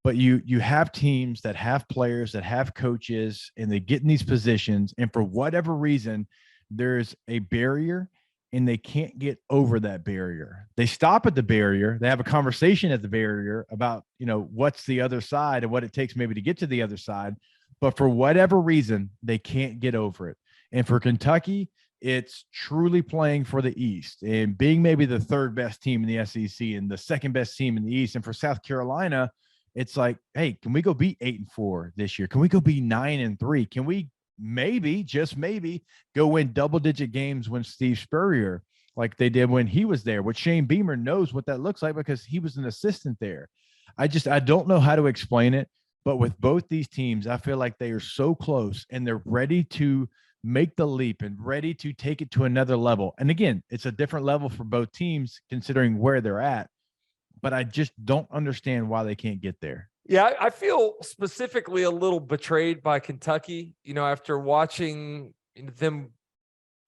but you have teams that have players, that have coaches, and they get in these positions. And for whatever reason, there's a barrier and they can't get over that barrier. They stop at the barrier. They have a conversation at the barrier about, what's the other side and what it takes maybe to get to the other side. But for whatever reason, they can't get over it. And for Kentucky, it's truly playing for the East and being maybe the third best team in the SEC and the second best team in the East. And for South Carolina, it's like, hey, can we go beat 8-4 this year? Can we go beat 9-3? Can we maybe, just maybe, go win double-digit games when Steve Spurrier, like they did when he was there? Which Shane Beamer knows what that looks like because he was an assistant there. I don't know how to explain it, but with both these teams, I feel like they are so close and they're ready to make the leap and ready to take it to another level. And again, it's a different level for both teams considering where they're at, but I just don't understand why they can't get there. Yeah, I feel specifically a little betrayed by Kentucky, after watching them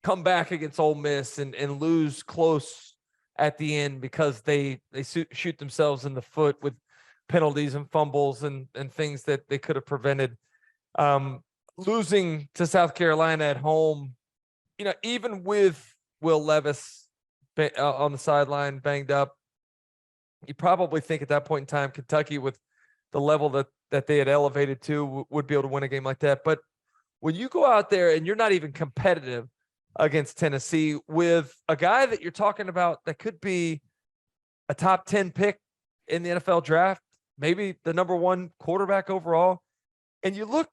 come back against Ole Miss and lose close at the end because they shoot themselves in the foot with penalties and fumbles and things that they could have prevented. Losing to South Carolina at home, even with Will Levis on the sideline banged up, you probably think at that point in time, Kentucky with the level that they had elevated to would be able to win a game like that. But when you go out there and you're not even competitive against Tennessee with a guy that you're talking about that could be a top 10 pick in the NFL draft, maybe the number one quarterback overall, and you look,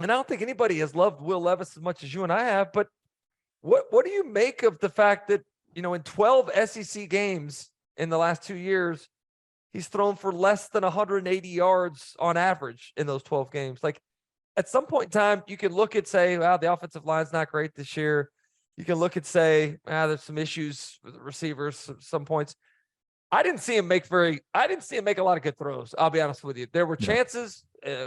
and I don't think anybody has loved Will Levis as much as you and I have, but what do you make of the fact that, in 12 SEC games in the last 2 years, he's thrown for less than 180 yards on average in those 12 games? Like, at some point in time, you can look at, say, wow, the offensive line's not great this year. You can look at, say, there's some issues with the receivers at some points. I didn't see him make a lot of good throws. I'll be honest with you. There were chances.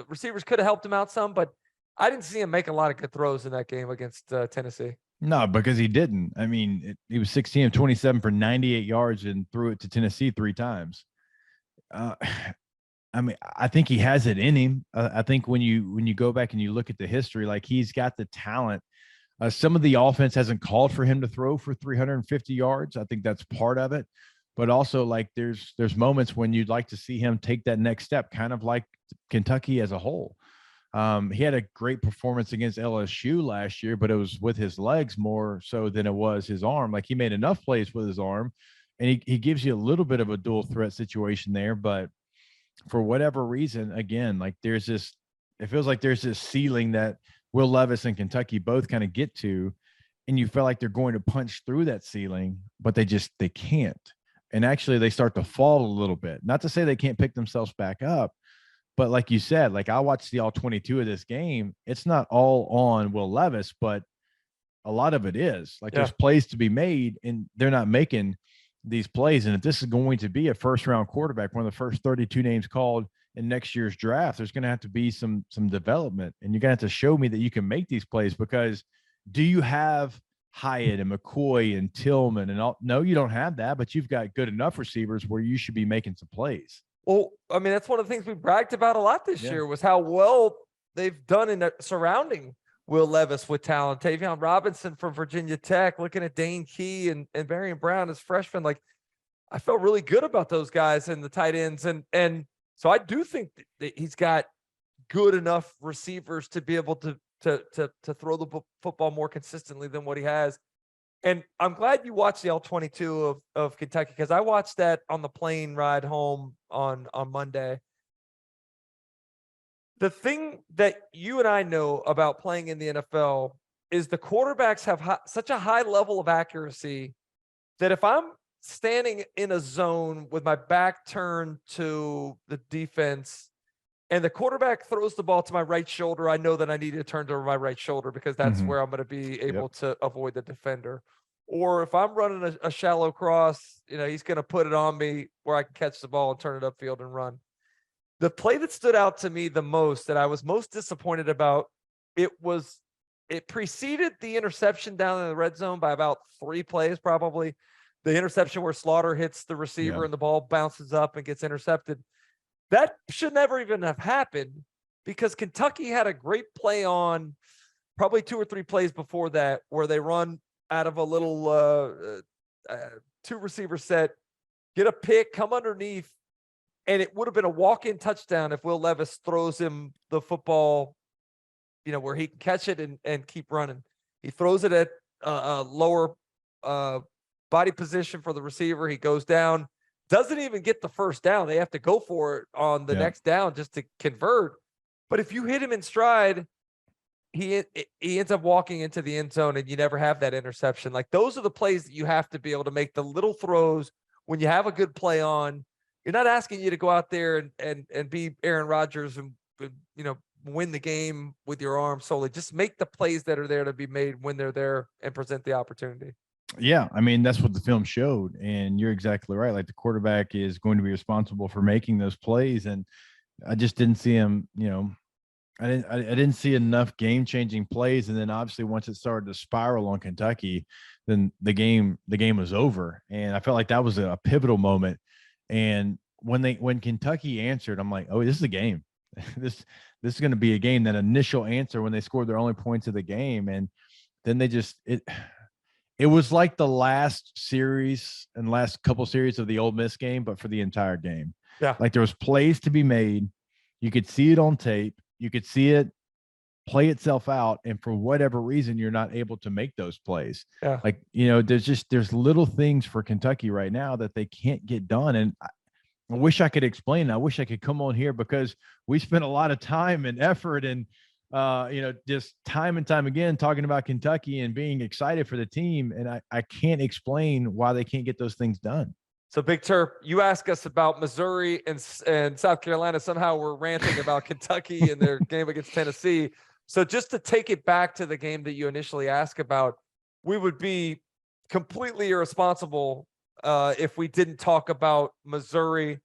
Receivers could have helped him out some, but I didn't see him make a lot of good throws in that game against Tennessee. No, because he didn't. I mean, he was 16 of 27 for 98 yards and threw it to Tennessee 3 times. I mean, I think he has it in him. I think when you go back and you look at the history, like he's got the talent. Some of the offense hasn't called for him to throw for 350 yards. I think that's part of it. But also, like, there's moments when you'd like to see him take that next step, kind of like Kentucky as a whole. He had a great performance against LSU last year, but it was with his legs more so than it was his arm. Like, he made enough plays with his arm, and he gives you a little bit of a dual threat situation there. But for whatever reason, again, like it feels like there's this ceiling that Will Levis and Kentucky both kind of get to, and you feel like they're going to punch through that ceiling, but they can't. And actually they start to fall a little bit. Not to say they can't pick themselves back up, but like you said, like I watched the all 22 of this game. It's not all on Will Levis, but a lot of it is. Like there's plays to be made, and they're not making these plays. And if this is going to be a first-round quarterback, one of the first 32 names called in next year's draft, there's going to have to be some development, and you're going to have to show me that you can make these plays, because do you have Hyatt and McCoy and Tillman and all? No, you don't have that, but you've got good enough receivers where you should be making some plays. Well, I mean, that's one of the things we bragged about a lot this year, was how well they've done in surrounding Will Levis with talent. Tavion Robinson from Virginia Tech, looking at Dane Key and Marion Brown as freshmen. Like, I felt really good about those guys and the tight ends. And so I do think that he's got good enough receivers to be able to throw the football more consistently than what he has. And I'm glad you watched the L-22 of Kentucky, because I watched that on the plane ride home on Monday. The thing that you and I know about playing in the NFL is the quarterbacks have such a high level of accuracy that if I'm standing in a zone with my back turned to the defense and the quarterback throws the ball to my right shoulder, I know that I need to turn to my right shoulder, because that's where I'm going to be able to avoid the defender. Or if I'm running a shallow cross, he's going to put it on me where I can catch the ball and turn it upfield and run. The play that stood out to me the most, that I was most disappointed about, it preceded the interception down in the red zone by about 3 plays, probably. The interception where Slaughter hits the receiver and the ball bounces up and gets intercepted. That should never even have happened, because Kentucky had a great play on probably 2 or 3 plays before that, where they run out of a little 2 receiver set, get a pick, come underneath, and it would have been a walk-in touchdown if Will Levis throws him the football, where he can catch it and keep running. He throws it at a lower body position for the receiver. He goes down, doesn't even get the first down. They have to go for it on the next down just to convert. But if you hit him in stride, he ends up walking into the end zone, and you never have that interception. Like, those are the plays that you have to be able to make, the little throws when you have a good play on. You're not asking you to go out there and be Aaron Rodgers and win the game with your arm solely. Just make the plays that are there to be made when they're there and present the opportunity. Yeah, I mean, that's what the film showed, and you're exactly right. Like, the quarterback is going to be responsible for making those plays, and I just didn't see him. I didn't see enough game-changing plays, and then obviously once it started to spiral on Kentucky, then the game was over, and I felt like that was a pivotal moment. And when Kentucky answered, I'm like, oh, this is a game. This is going to be a game. That initial answer when they scored their only points of the game, and then they just it was like the last series and last couple series of the Ole Miss game, but for the entire game. Yeah, like there was plays to be made. You could see it on tape. You could see it play itself out, and for whatever reason, you're not able to make those plays. Yeah, like there's little things for Kentucky right now that they can't get done, and I wish I could explain. I wish I could come on here, because we spent a lot of time and effort and just time and time again talking about Kentucky and being excited for the team, and I can't explain why they can't get those things done. So, Big Terp, you ask us about Missouri and South Carolina. Somehow we're ranting about Kentucky and their game against Tennessee. So just to take it back to the game that you initially asked about, we would be completely irresponsible if we didn't talk about Missouri,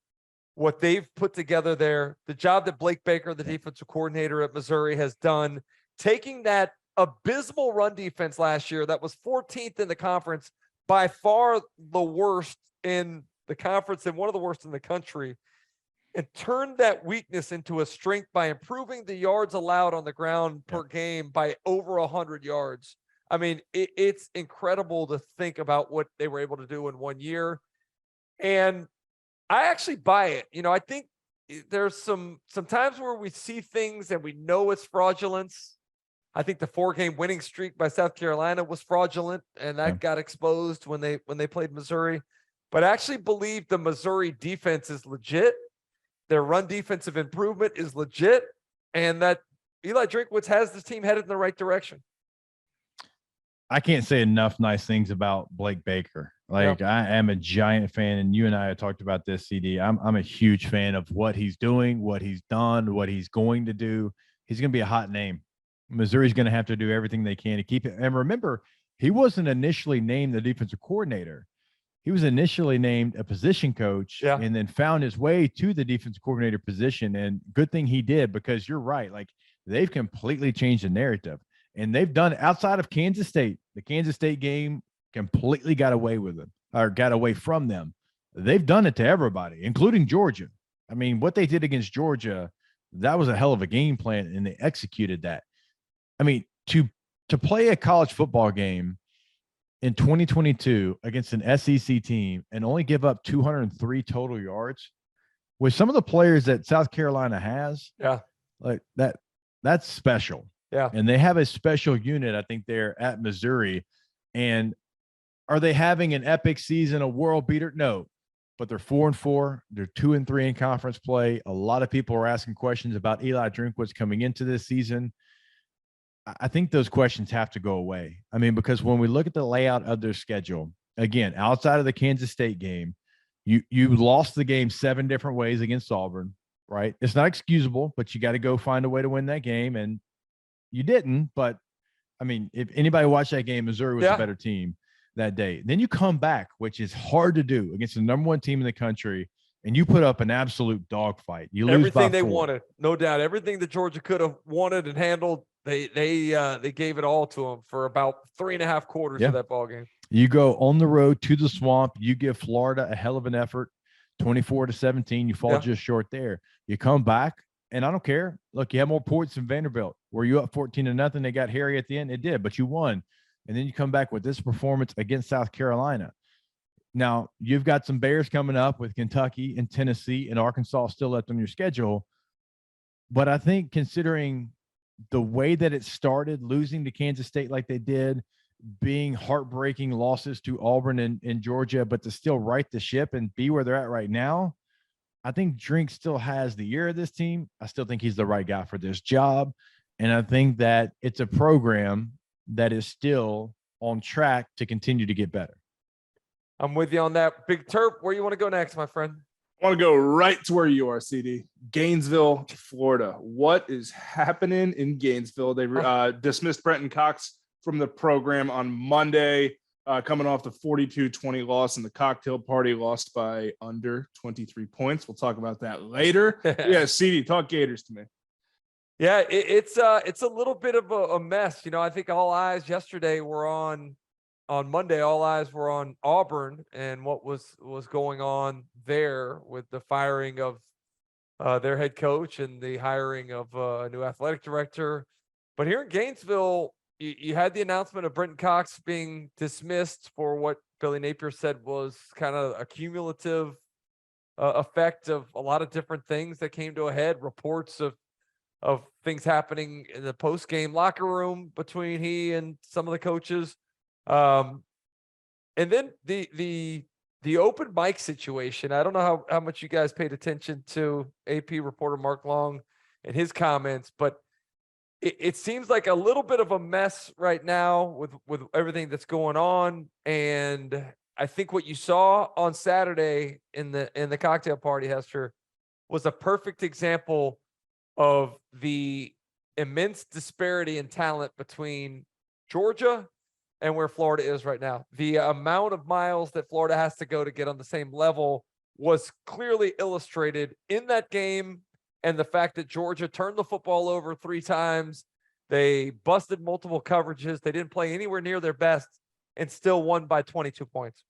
what they've put together there, the job that Blake Baker, the defensive coordinator at Missouri, has done, taking that abysmal run defense last year that was 14th in the conference, by far the worst in the conference and one of the worst in the country, and turned that weakness into a strength by improving the yards allowed on the ground per game by over 100 yards. I mean, it's incredible to think about what they were able to do in 1 year. And I actually buy it. I think there's some times where we see things and we know it's fraudulence. I think the 4-game winning streak by South Carolina was fraudulent, and that got exposed when they played Missouri. But I actually believe the Missouri defense is legit. Their run defensive improvement is legit, and that Eli Drinkwitz has this team headed in the right direction. I can't say enough nice things about Blake Baker. Like, I am a giant fan, and you and I have talked about this, CD. I'm a huge fan of what he's doing, what he's done, what he's going to do. He's going to be a hot name. Missouri's going to have to do everything they can to keep it. And remember, he wasn't initially named the defensive coordinator. he was initially named a position coach and then found his way to the defensive coordinator position. And good thing he did, because you're right. Like, they've completely changed the narrative, and they've done outside of Kansas State. The Kansas State game completely got away with them, or got away from them. They've done it to everybody, including Georgia. I mean, what they did against Georgia, that was a hell of a game plan, and they executed that. I mean, to play a college football game in 2022 against an SEC team and only give up 203 total yards with some of the players that South Carolina has, like that's special. Yeah. And they have a special unit, I think, there at Missouri. And are they having an epic season, a world beater? No, but they're 4-4. They're 2-3 in conference play. A lot of people are asking questions about Eli Drinkwitz coming into this season. I think those questions have to go away. I mean, because when we look at the layout of their schedule, again, outside of the Kansas State game, you lost the game 7 different ways against Auburn, right? It's not excusable, but you got to go find a way to win that game. And you didn't, but I mean, if anybody watched that game, Missouri was a better team that day. Then you come back, which is hard to do, against the number 1 team in the country, and you put up an absolute dogfight. You lose everything by 4. They wanted, no doubt. Everything that Georgia could have wanted and handled, they gave it all to them for about 3.5 quarters of that ball game. You go on the road to the Swamp. You give Florida a hell of an effort, 24-17. You fall just short there. You come back, and I don't care. Look, you have more points than Vanderbilt. Were you up 14-0? They got hairy at the end. It did, but you won. And then you come back with this performance against South Carolina. Now, you've got some Bears coming up with Kentucky and Tennessee and Arkansas still left on your schedule. But I think, considering the way that it started, losing to Kansas State like they did, being heartbreaking losses to Auburn and Georgia, but to still right the ship and be where they're at right now, I think Drink still has the ear of this team. I still think he's the right guy for this job. And I think that it's a program that is still on track to continue to get better. I'm with you on that. Big Terp, where you want to go next, my friend? I want to go right to where you are, CD. Gainesville, Florida. What is happening in Gainesville? They dismissed Brenton Cox from the program on Monday, coming off the 42-20 loss, and the cocktail party lost by under 23 points. We'll talk about that later. Yeah, CD, talk Gators to me. Yeah, it's a little bit of a mess. You know, I think all eyes yesterday were on Monday. All eyes were on Auburn and what was going on there with the firing of their head coach and the hiring of a new athletic director. But here in Gainesville, you had the announcement of Brenton Cox being dismissed for what Billy Napier said was kind of a cumulative effect of a lot of different things that came to a head. Reports of things happening in the post-game locker room between he and some of the coaches. And then the open mic situation. I don't know how much you guys paid attention to AP reporter Mark Long and his comments, but it seems like a little bit of a mess right now with everything that's going on. And I think what you saw on Saturday in the cocktail party, Hester, was a perfect example of the immense disparity in talent between Georgia and where Florida is right now. The amount of miles that Florida has to go to get on the same level was clearly illustrated in that game, and the fact that Georgia turned the football over 3 times, they busted multiple coverages, they didn't play anywhere near their best, and still won by 22 points.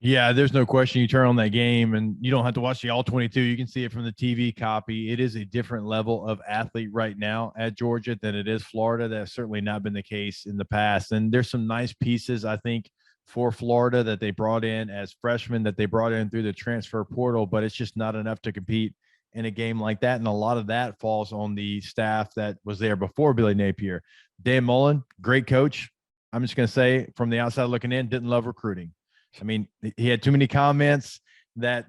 Yeah, there's no question. You turn on that game and you don't have to watch the all 22. You can see it from the TV copy. It is a different level of athlete right now at Georgia than it is Florida. That's certainly not been the case in the past. And there's some nice pieces, I think, for Florida that they brought in as freshmen, that they brought in through the transfer portal, but it's just not enough to compete in a game like that. And a lot of that falls on the staff that was there before Billy Napier. Dan Mullen, great coach. I'm just going to say, from the outside looking in, didn't love recruiting. I mean, he had too many comments that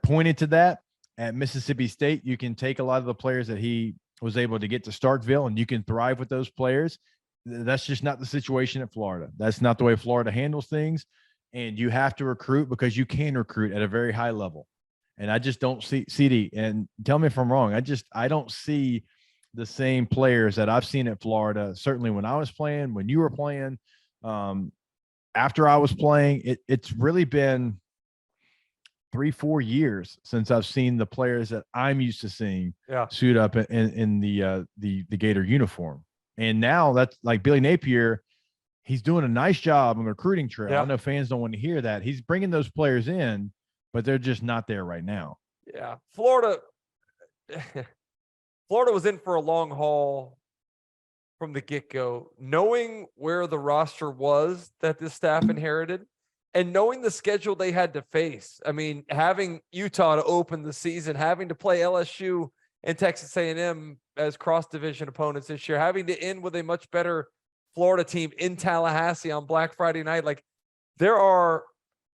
pointed to that. At Mississippi State, you can take a lot of the players that he was able to get to Starkville, and you can thrive with those players. That's just not the situation at Florida. That's not the way Florida handles things. And you have to recruit because you can recruit at a very high level. And I just don't see CD. And tell me if I'm wrong. I don't see the same players that I've seen at Florida. Certainly when I was playing, when you were playing. after I was playing, it's really been 3-4 years since I've seen the players that I'm used to seeing suit up in the Gator uniform. And now that's like Billy Napier. He's doing a nice job on the recruiting trail. I know fans don't want to hear that. He's bringing those players in, but they're just not there right now. Yeah. Florida was in for a long haul from the get-go, knowing where the roster was that this staff inherited and knowing the schedule they had to face. I mean, having Utah to open the season, having to play LSU and Texas A&M as cross-division opponents this year, having to end with a much better Florida team in Tallahassee on Black Friday night. Like, there are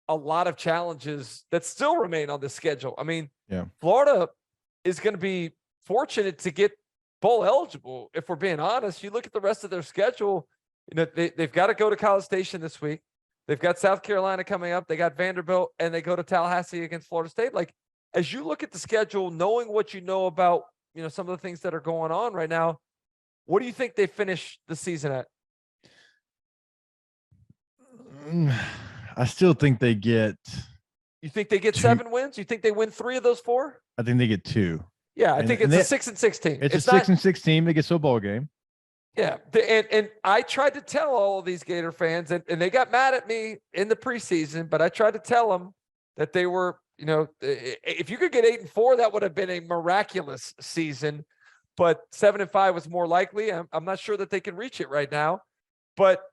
a lot of challenges that still remain on the schedule. I mean, Florida is going to be fortunate to get bowl eligible. If we're being honest, you look at the rest of their schedule, you know, they've got to go to College Station this week. They've got South Carolina coming up. They got Vanderbilt, and they go to Tallahassee against Florida State. Like, as you look at the schedule, knowing what you know about, you know, some of the things that are going on right now, what do you think they finish the season at? I still think they get. You think they get 7 wins? You think they win 3 of those 4? I think they get 2. Yeah, I think it's a 6-6 team. It's a 6-6 team. They get to a bowl game. Yeah, and I tried to tell all of these Gator fans, and they got mad at me in the preseason, but I tried to tell them that they were, you know, if you could get 8-4, that would have been a miraculous season. But 7-5 was more likely. I'm not sure that they can reach it right now. But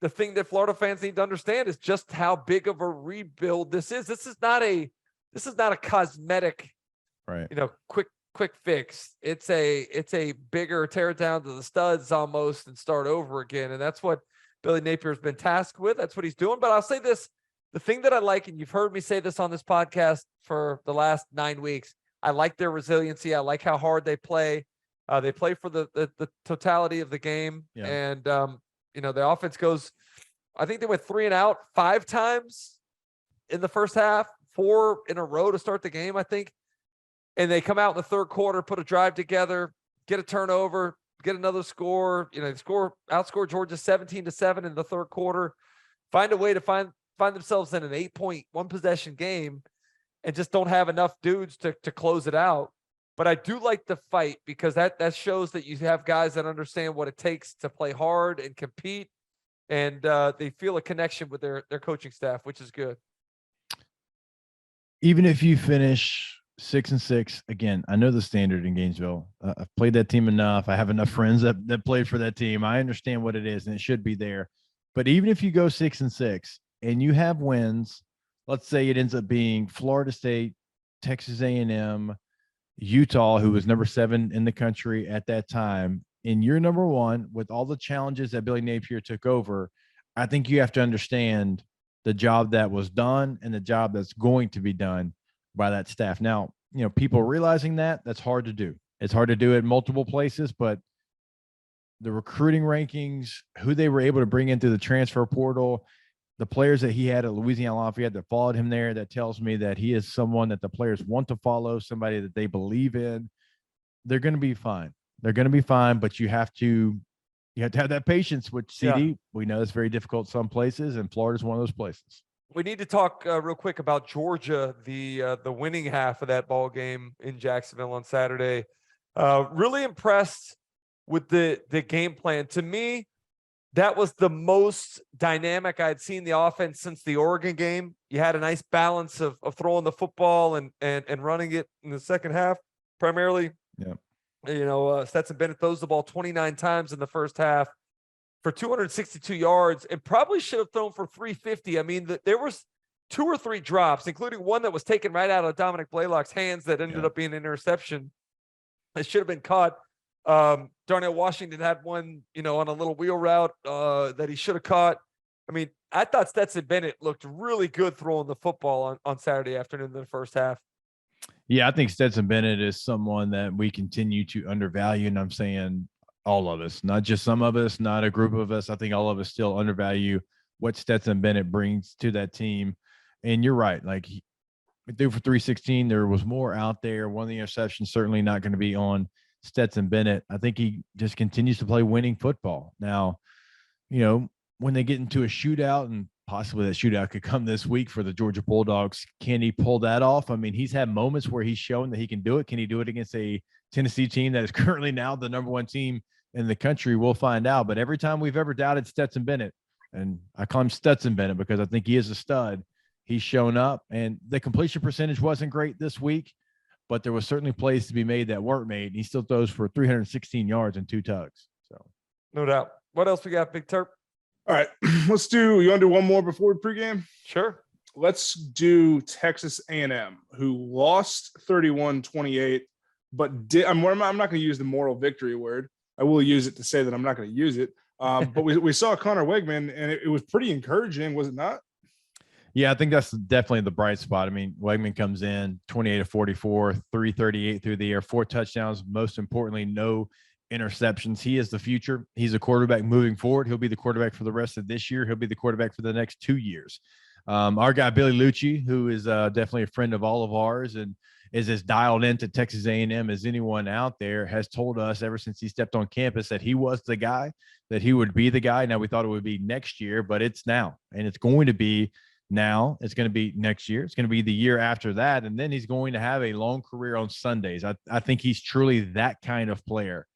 the thing that Florida fans need to understand is just how big of a rebuild this is. This is not a cosmetic, right? You know, quick fix. It's a bigger tear down to the studs almost and start over again. And that's what Billy Napier's been tasked with. That's what he's doing. But I'll say this, the thing that I like, and you've heard me say this on this podcast for the last 9 weeks, I like their resiliency. I like how hard they play. They play for the totality of the game. Yeah. And, you know, the offense goes, I think they went 3 and out 5 times in the first half, 4 in a row to start the game, I think. And they come out in the third quarter, put a drive together, get a turnover, get another score. You know, they outscore Georgia 17-7 in the third quarter, find a way to find themselves in an 8-point, 1-possession game, and just don't have enough dudes to close it out. But I do like the fight because that shows that you have guys that understand what it takes to play hard and compete, and they feel a connection with their coaching staff, which is good. Even if you finish 6-6, again, I know the standard in Gainesville. I've played that team enough. I have enough friends that played for that team. I understand what it is, and it should be there. But even if you go 6-6 and you have wins, let's say it ends up being Florida State, Texas A&M, Utah, who was number 7 in the country at that time, and you're number 1 with all the challenges that Billy Napier took over, I think you have to understand the job that was done and the job that's going to be done by that staff. Now, you know, people realizing that's hard to do. It's hard to do it multiple places, but the recruiting rankings, who they were able to bring in through the transfer portal, the players that he had at Louisiana Lafayette that followed him there, that tells me that he is someone that the players want to follow, somebody that they believe in. They're going to be fine. They're going to be fine, but you have to have that patience with CD. We know it's very difficult some places, and Florida's one of those places. We need to talk real quick about Georgia, the winning half of that ball game in Jacksonville on Saturday. Really impressed with the game plan. To me, that was the most dynamic I'd seen the offense since the Oregon game. You had a nice balance of throwing the football and running it in the second half, primarily. Yeah. You know, Stetson Bennett throws the ball 29 times in the first half for 262 yards and probably should have thrown for 350. I mean, there was 2 or 3 drops, including one that was taken right out of Dominic Blaylock's hands that ended up being an interception. It should have been caught. Darnell Washington had one, you know, on a little wheel route that he should have caught. I mean, I thought Stetson Bennett looked really good throwing the football on Saturday afternoon in the first half. Yeah, I think Stetson Bennett is someone that we continue to undervalue, and I'm saying all of us, not just some of us, not a group of us. I think all of us still undervalue what Stetson Bennett brings to that team. And you're right. Like, he threw for 316. There was more out there. One of the interceptions certainly not going to be on Stetson Bennett. I think he just continues to play winning football. Now, you know, when they get into a shootout and possibly that shootout could come this week for the Georgia Bulldogs. Can he pull that off? I mean, he's had moments where he's shown that he can do it. Can he do it against a Tennessee team that is currently now the number one team in the country? We'll find out. But every time we've ever doubted Stetson Bennett, and I call him Stetson Bennett because I think he is a stud, he's shown up. And the completion percentage wasn't great this week, but there was certainly plays to be made that weren't made. And he still throws for 316 yards and 2 tugs. So, no doubt. What else we got, Big Terp? All right, you want to do one more before we pregame? Sure. Let's do Texas A&M, who lost 31-28, but did. I'm not going to use the moral victory word. I will use it to say that I'm not going to use it. But we saw Connor Wegman, and it was pretty encouraging, was it not? Yeah, I think that's definitely the bright spot. I mean, Wegman comes in 28-44, 338 through the air, 4 touchdowns. Most importantly, no interceptions. He is the future. He's a quarterback moving forward. He'll be the quarterback for the rest of this year. He'll be the quarterback for the next 2 years. Our guy, Billy Lucci, who is definitely a friend of all of ours and is as dialed into Texas A&M as anyone out there, has told us ever since he stepped on campus that he was the guy, that he would be the guy. Now, we thought it would be next year, but it's now, and it's going to be now. It's going to be next year. It's going to be the year after that, and then he's going to have a long career on Sundays. I think he's truly that kind of player.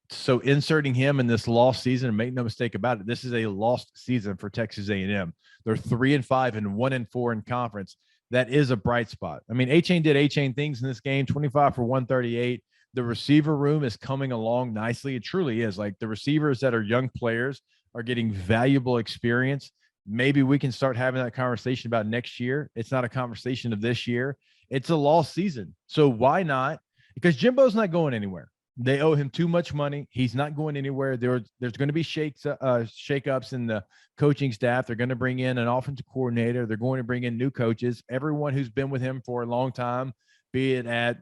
So inserting him in this lost season, and make no mistake about it, this is a lost season for Texas A&M. They're 3-5 and 1-4 in conference. That is a bright spot. I mean, A-Chain did A-Chain things in this game, 25 for 138. The receiver room is coming along nicely. It truly is. Like, the receivers that are young players are getting valuable experience. Maybe we can start having that conversation about next year. It's not a conversation of this year. It's a lost season. So why not? Because Jimbo's not going anywhere. They owe him too much money. He's not going anywhere. There's going to be shakeups in the coaching staff. They're going to bring in an offensive coordinator. They're going to bring in new coaches. Everyone who's been with him for a long time, be it at,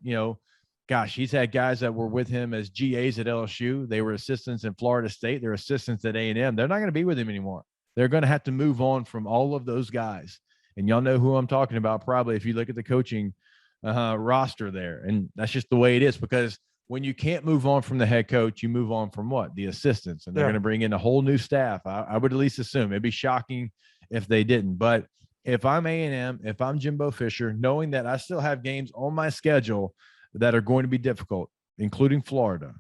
he's had guys that were with him as GAs at LSU. They were assistants in Florida State. They're assistants at A&M. They're not going to be with him anymore. They're going to have to move on from all of those guys. And y'all know who I'm talking about probably if you look at the coaching roster there. And that's just the way it is, because when you can't move on from the head coach, you move on from what? The assistants. And they're going to bring in a whole new staff. I would at least assume. It'd be shocking if they didn't. But if I'm A&M, if I'm Jimbo Fisher, knowing that I still have games on my schedule that are going to be difficult, including Florida,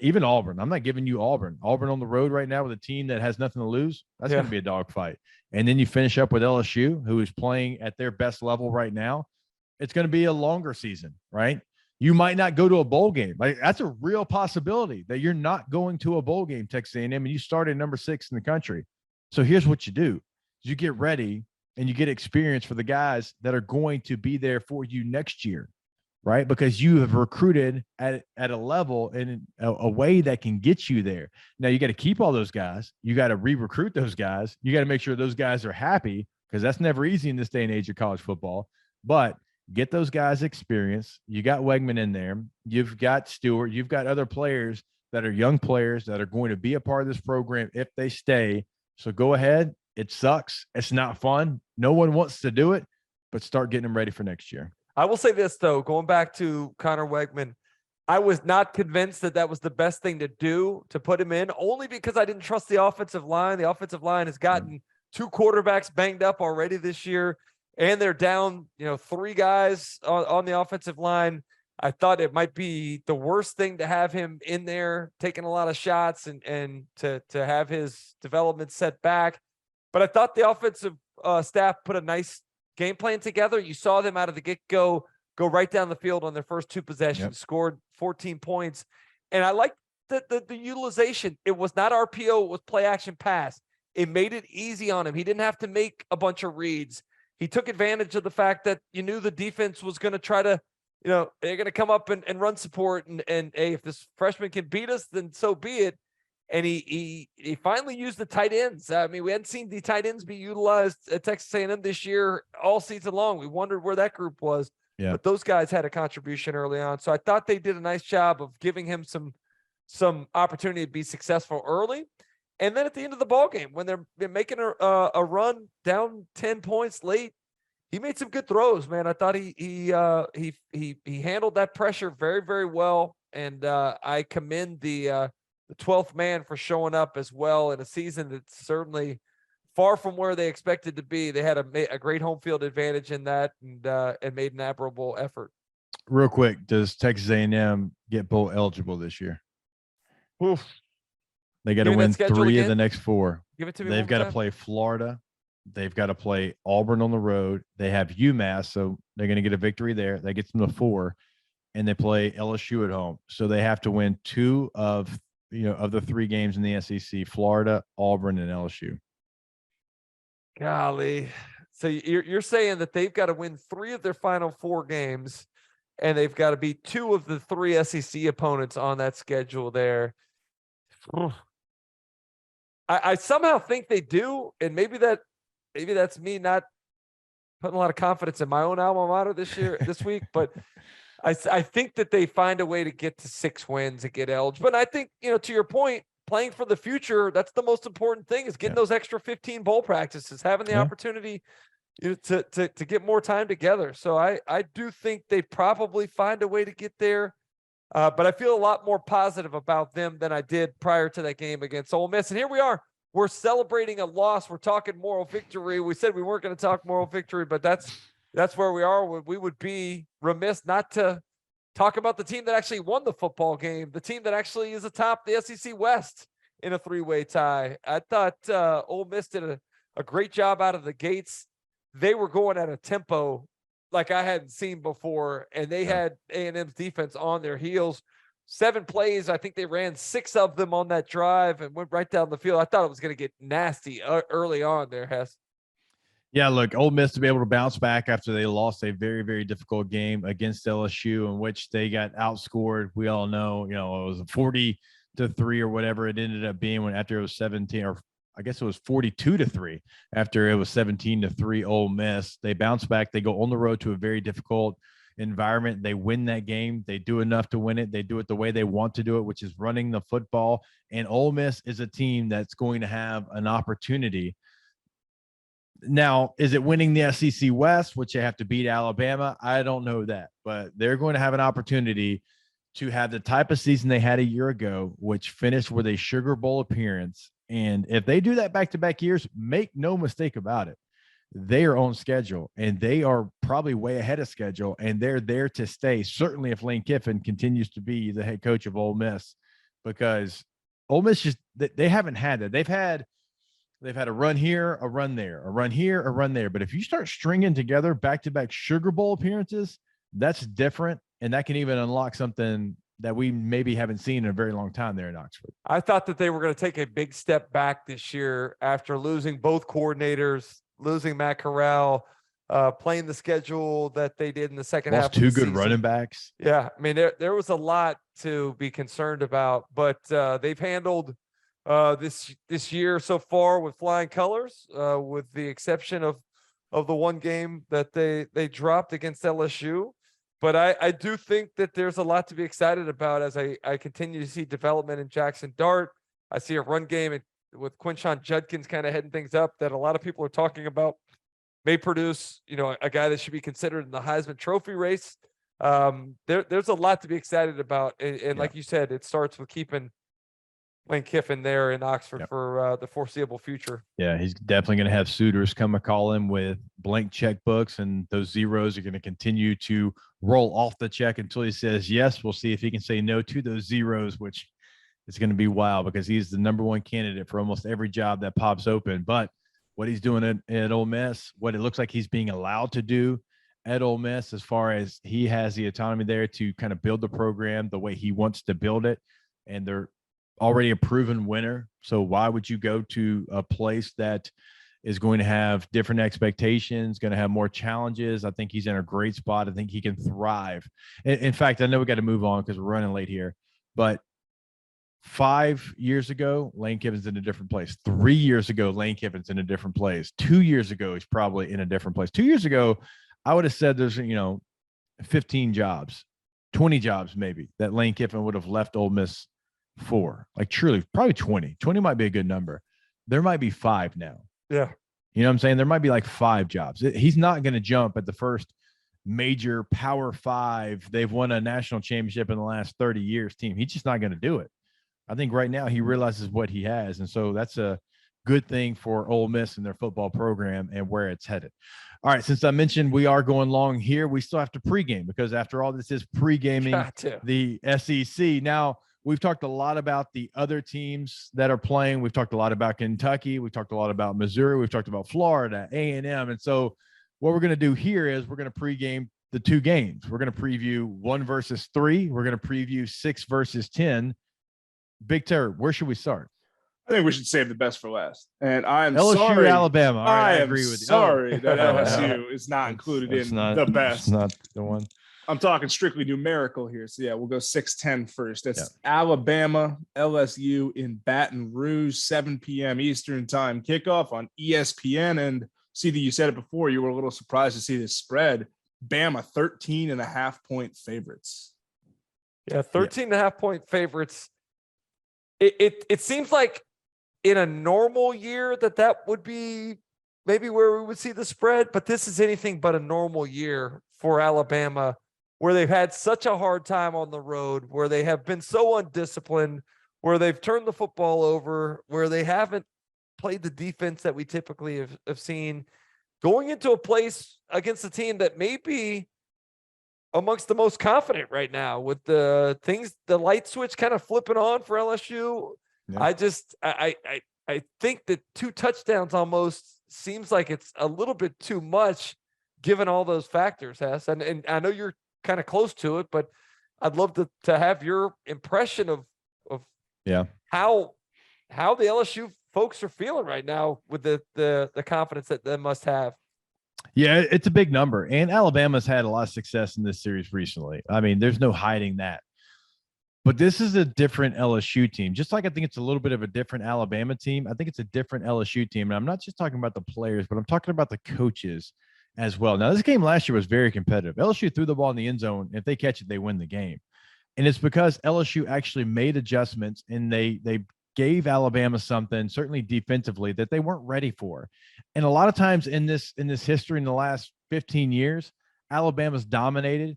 even Auburn. I'm not giving you Auburn. Auburn on the road right now with a team that has nothing to lose. That's going to be a dogfight. And then you finish up with LSU, who is playing at their best level right now. It's going to be a longer season, right? You might not go to a bowl game. Like, that's a real possibility that you're not going to a bowl game, Texas A&M, and you started number 6 in the country. So here's what you do. You get ready and you get experience for the guys that are going to be there for you next year, right? Because you have recruited at a level and a way that can get you there. Now, you got to keep all those guys. You got to re-recruit those guys. You got to make sure those guys are happy, because that's never easy in this day and age of college football. But get those guys experience. You got Wegman in there. You've got Stewart. You've got other players that are young players that are going to be a part of this program if they stay. So go ahead. It sucks. It's not fun. No one wants to do it, but start getting them ready for next year. I will say this, though, going back to Connor Wegman, I was not convinced that was the best thing to do, to put him in, only because I didn't trust the offensive line. The offensive line has gotten 2 quarterbacks banged up already this year, and they're down, 3 guys on the offensive line. I thought it might be the worst thing to have him in there taking a lot of shots and to have his development set back. But I thought the offensive staff put a nice game plan together. You saw them out of the get-go go right down the field on their first 2 possessions, scored 14 points. And I like the utilization. It was not RPO, it was play action pass. It made it easy on him. He didn't have to make a bunch of reads. He took advantage of the fact that you knew the defense was going to try to, they're going to come up and run support. And hey, if this freshman can beat us, then so be it. And he finally used the tight ends. I mean, we hadn't seen the tight ends be utilized at Texas A&M this year all season long. We wondered where that group was. Yeah. But those guys had a contribution early on. So I thought they did a nice job of giving him some opportunity to be successful early. And then at the end of the ball game, when they're making a run down 10 points late, he made some good throws, man. I thought he handled that pressure very, very well. And I commend the 12th man for showing up as well in a season that's certainly far from where they expected to be. They had a great home field advantage in that, and made an admirable effort. Real quick, does Texas A&M get bowl eligible this year? Oof. They got to win 3 of the next 4. Give it to me. They've got to play Florida. They've got to play Auburn on the road. They have UMass, so they're going to get a victory there. That gets them to 4, and they play LSU at home. So they have to win 2 of the 3 games in the SEC: Florida, Auburn, and LSU. Golly. So you're saying that they've got to win 3 of their final 4 games, and they've got to beat 2 of the 3 SEC opponents on that schedule there. I somehow think they do, and maybe that's me not putting a lot of confidence in my own alma mater this week, but I think that they find a way to get to 6 wins and get eligible. But I think, to your point, playing for the future, that's the most important thing, is getting those extra 15 bowl practices, having the opportunity to get more time together. So I do think they probably find a way to get there. But I feel a lot more positive about them than I did prior to that game against Ole Miss. And here we are. We're celebrating a loss. We're talking moral victory. We said we weren't going to talk moral victory, but that's where we are. We would be remiss not to talk about the team that actually won the football game, the team that actually is atop the SEC West in a 3-way tie. I thought Ole Miss did a great job out of the gates. They were going at a tempo like I hadn't seen before, and they had A&M's defense on their heels. 7 plays, I think they ran 6 of them on that drive and went right down the field. I thought it was going to get nasty early on there, Hess. Yeah, look, Ole Miss to be able to bounce back after they lost a very, very difficult game against LSU, in which they got outscored. We all know, it was 40-3 or whatever it ended up being after it was 17, or I guess it was 42-3 after it was 17-3 Ole Miss. They bounce back. They go on the road to a very difficult environment. They win that game. They do enough to win it. They do it the way they want to do it, which is running the football. And Ole Miss is a team that's going to have an opportunity. Now, is it winning the SEC West, which they have to beat Alabama? I don't know that, but they're going to have an opportunity to have the type of season they had a year ago, which finished with a Sugar Bowl appearance. And if they do that back-to-back years, make no mistake about it, they are on schedule, and they are probably way ahead of schedule, and they're there to stay. Certainly if Lane Kiffin continues to be the head coach of Ole Miss, because Ole Miss they haven't had that. They've had a run here, a run there, a run here, a run there. But if you start stringing together back-to-back Sugar Bowl appearances, that's different, and that can even unlock something that we maybe haven't seen in a very long time there in Oxford. I thought that they were going to take a big step back this year after losing both coordinators, losing Matt Corral, playing the schedule that they did in the second half. Lost 2 good running backs. Yeah, I mean, there was a lot to be concerned about, but they've handled this year so far with flying colors, with the exception of the one game that they dropped against LSU. But I do think that there's a lot to be excited about as I continue to see development in Jackson Dart. I see a run game with Quinshon Judkins kind of heading things up that a lot of people are talking about may produce, a guy that should be considered in the Heisman Trophy race. There's a lot to be excited about. And like you said, it starts with keeping Lane Kiffin there in Oxford for the foreseeable future. Yeah, he's definitely going to have suitors come call him with blank checkbooks, and those zeros are going to continue to roll off the check until he says yes. We'll see if he can say no to those zeros, which is going to be wild because he's the number 1 candidate for almost every job that pops open. But what he's doing at Ole Miss, what it looks like he's being allowed to do at Ole Miss, as far as he has the autonomy there to kind of build the program the way he wants to build it, and they're already a proven winner. So why would you go to a place that is going to have different expectations, going to have more challenges? I think he's in a great spot. I think he can thrive. In fact, I know we got to move on because we're running late here, but 5 years ago, Lane Kiffin's in a different place. 3 years ago, Lane Kiffin's in a different place. 2 years ago, he's probably in a different place. 2 years ago, I would have said there's, 15 jobs, 20 jobs maybe that Lane Kiffin would have left Ole Miss for. Like truly, probably 20. 20 might be a good number. There might be 5 now. Yeah. You know what I'm saying? There might be like 5 jobs. He's not going to jump at the first major Power 5. They've won a national championship in the last 30 years team. He's just not going to do it. I think right now he realizes what he has. And so that's a good thing for Ole Miss and their football program and where it's headed. All right, since I mentioned we are going long here, we still have to pregame because after all, this is pregaming the SEC. Now, we've talked a lot about the other teams that are playing. We've talked a lot about Kentucky. We've talked a lot about Missouri. We've talked about Florida, A&M. And so what we're going to do here is we're going to pregame the two games. We're going to preview 1 versus 3. We're going to preview 6 versus 10. Big Terror, where should we start? I think we should save the best for last. And I'm LSU, sorry, Alabama. All right, I agree with you. Sorry that LSU is not included in the best. It's not the one. I'm talking strictly numerical here. So, yeah, we'll go 6-10 first. That's Alabama, LSU in Baton Rouge, 7 p.m. Eastern time kickoff on ESPN. And see that you said it before. You were a little surprised to see this spread. Bama, 13.5-point favorites. Yeah, 13.5-point favorites. It seems like in a normal year that would be maybe where we would see the spread, but this is anything but a normal year for Alabama, where they've had such a hard time on the road, where they have been so undisciplined, where they've turned the football over, where they haven't played the defense that we typically have seen, going into a place against a team that may be amongst the most confident right now with the light switch kind of flipping on for LSU. Yeah. I think that 2 touchdowns almost seems like it's a little bit too much given all those factors, Hess. And I know you're kind of close to it, but I'd love to have your impression of how the LSU folks are feeling right now with the confidence that they must have. Yeah, it's a big number. And Alabama's had a lot of success in this series recently. I mean, there's no hiding that. But this is a different LSU team. Just like I think it's a little bit of a different Alabama team, I think it's a different LSU team. And I'm not just talking about the players, but I'm talking about the coaches as well. Now, this game last year was very competitive. LSU threw the ball in the end zone. If they catch it, they win the game. And it's because LSU actually made adjustments and they gave Alabama something, certainly defensively, that they weren't ready for. And a lot of times in this history in the last 15 years, Alabama's dominated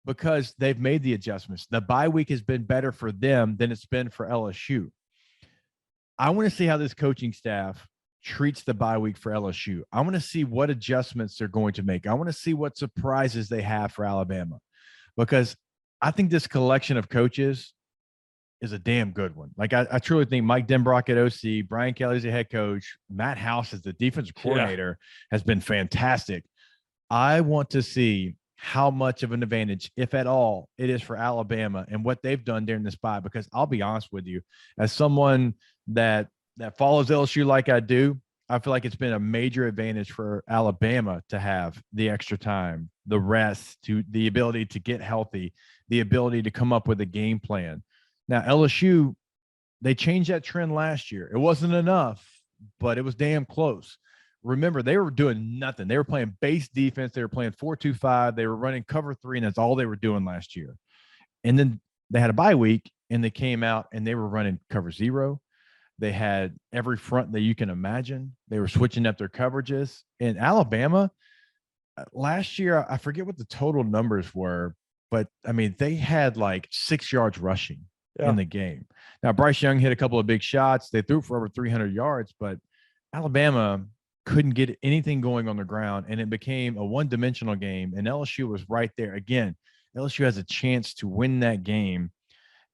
because they've made the adjustments. The bye week has been better for them than it's been for LSU. I want to see how this coaching staff treats the bye week for LSU. I want to see what adjustments they're going to make. I want to see what surprises they have for Alabama, because I think this collection of coaches is a damn good one. Like I truly think Mike Denbrock at OC, Brian Kelly's the head coach, Matt House as the defensive coordinator has been fantastic. I want to see how much of an advantage, if at all, it is for Alabama and what they've done during this bye. Because I'll be honest with you, as someone that follows LSU like I do, I feel like it's been a major advantage for Alabama to have the extra time, the rest, to the ability to get healthy, the ability to come up with a game plan. Now, LSU, they changed that trend last year. It wasn't enough, but it was damn close. Remember, they were doing nothing. They were playing base defense. They were playing 4-2-5. They were running cover 3, and that's all they were doing last year. And then they had a bye week, and they came out, and they were running cover 0. They had every front that you can imagine. They were switching up their coverages. And Alabama, last year, I forget what the total numbers were, but, I mean, they had like 6 yards rushing in the game. Now, Bryce Young hit a couple of big shots. They threw for over 300 yards, but Alabama couldn't get anything going on the ground, and it became a one-dimensional game, and LSU was right there. Again, LSU has a chance to win that game,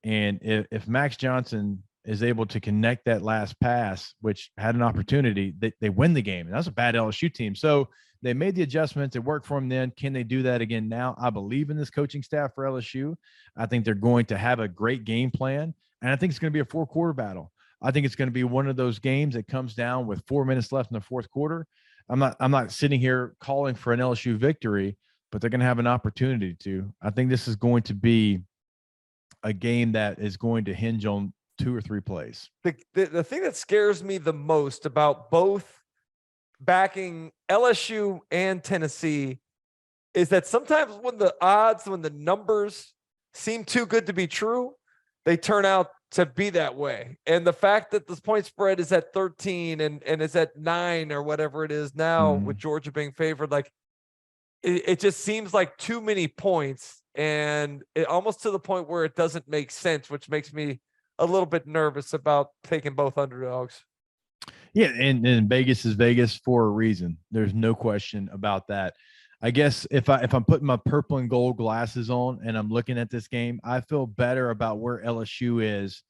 and if Max Johnson is able to connect that last pass, which had an opportunity, they win the game, and that's a bad LSU team. So they made the adjustments. It worked for them then. Can they do that again now? I believe in this coaching staff for LSU. I think they're going to have a great game plan, and I think it's going to be a 4-quarter battle. I think it's going to be one of those games that comes down with 4 minutes left in the fourth quarter. I'm not sitting here calling for an LSU victory, but they're going to have an opportunity to. I think this is going to be a game that is going to hinge on 2 or 3 plays. The thing that scares me the most about both backing LSU and Tennessee is that sometimes when the numbers seem too good to be true, they turn out to be that way. And the fact that this point spread is at 13 and it's at 9 or whatever it is now, with Georgia being favored, like it just seems like too many points, and it almost to the point where it doesn't make sense, which makes me a little bit nervous about taking both underdogs. Yeah, and Vegas is Vegas for a reason. There's no question about that. I guess if I'm putting my purple and gold glasses on and I'm looking at this game, I feel better about where LSU is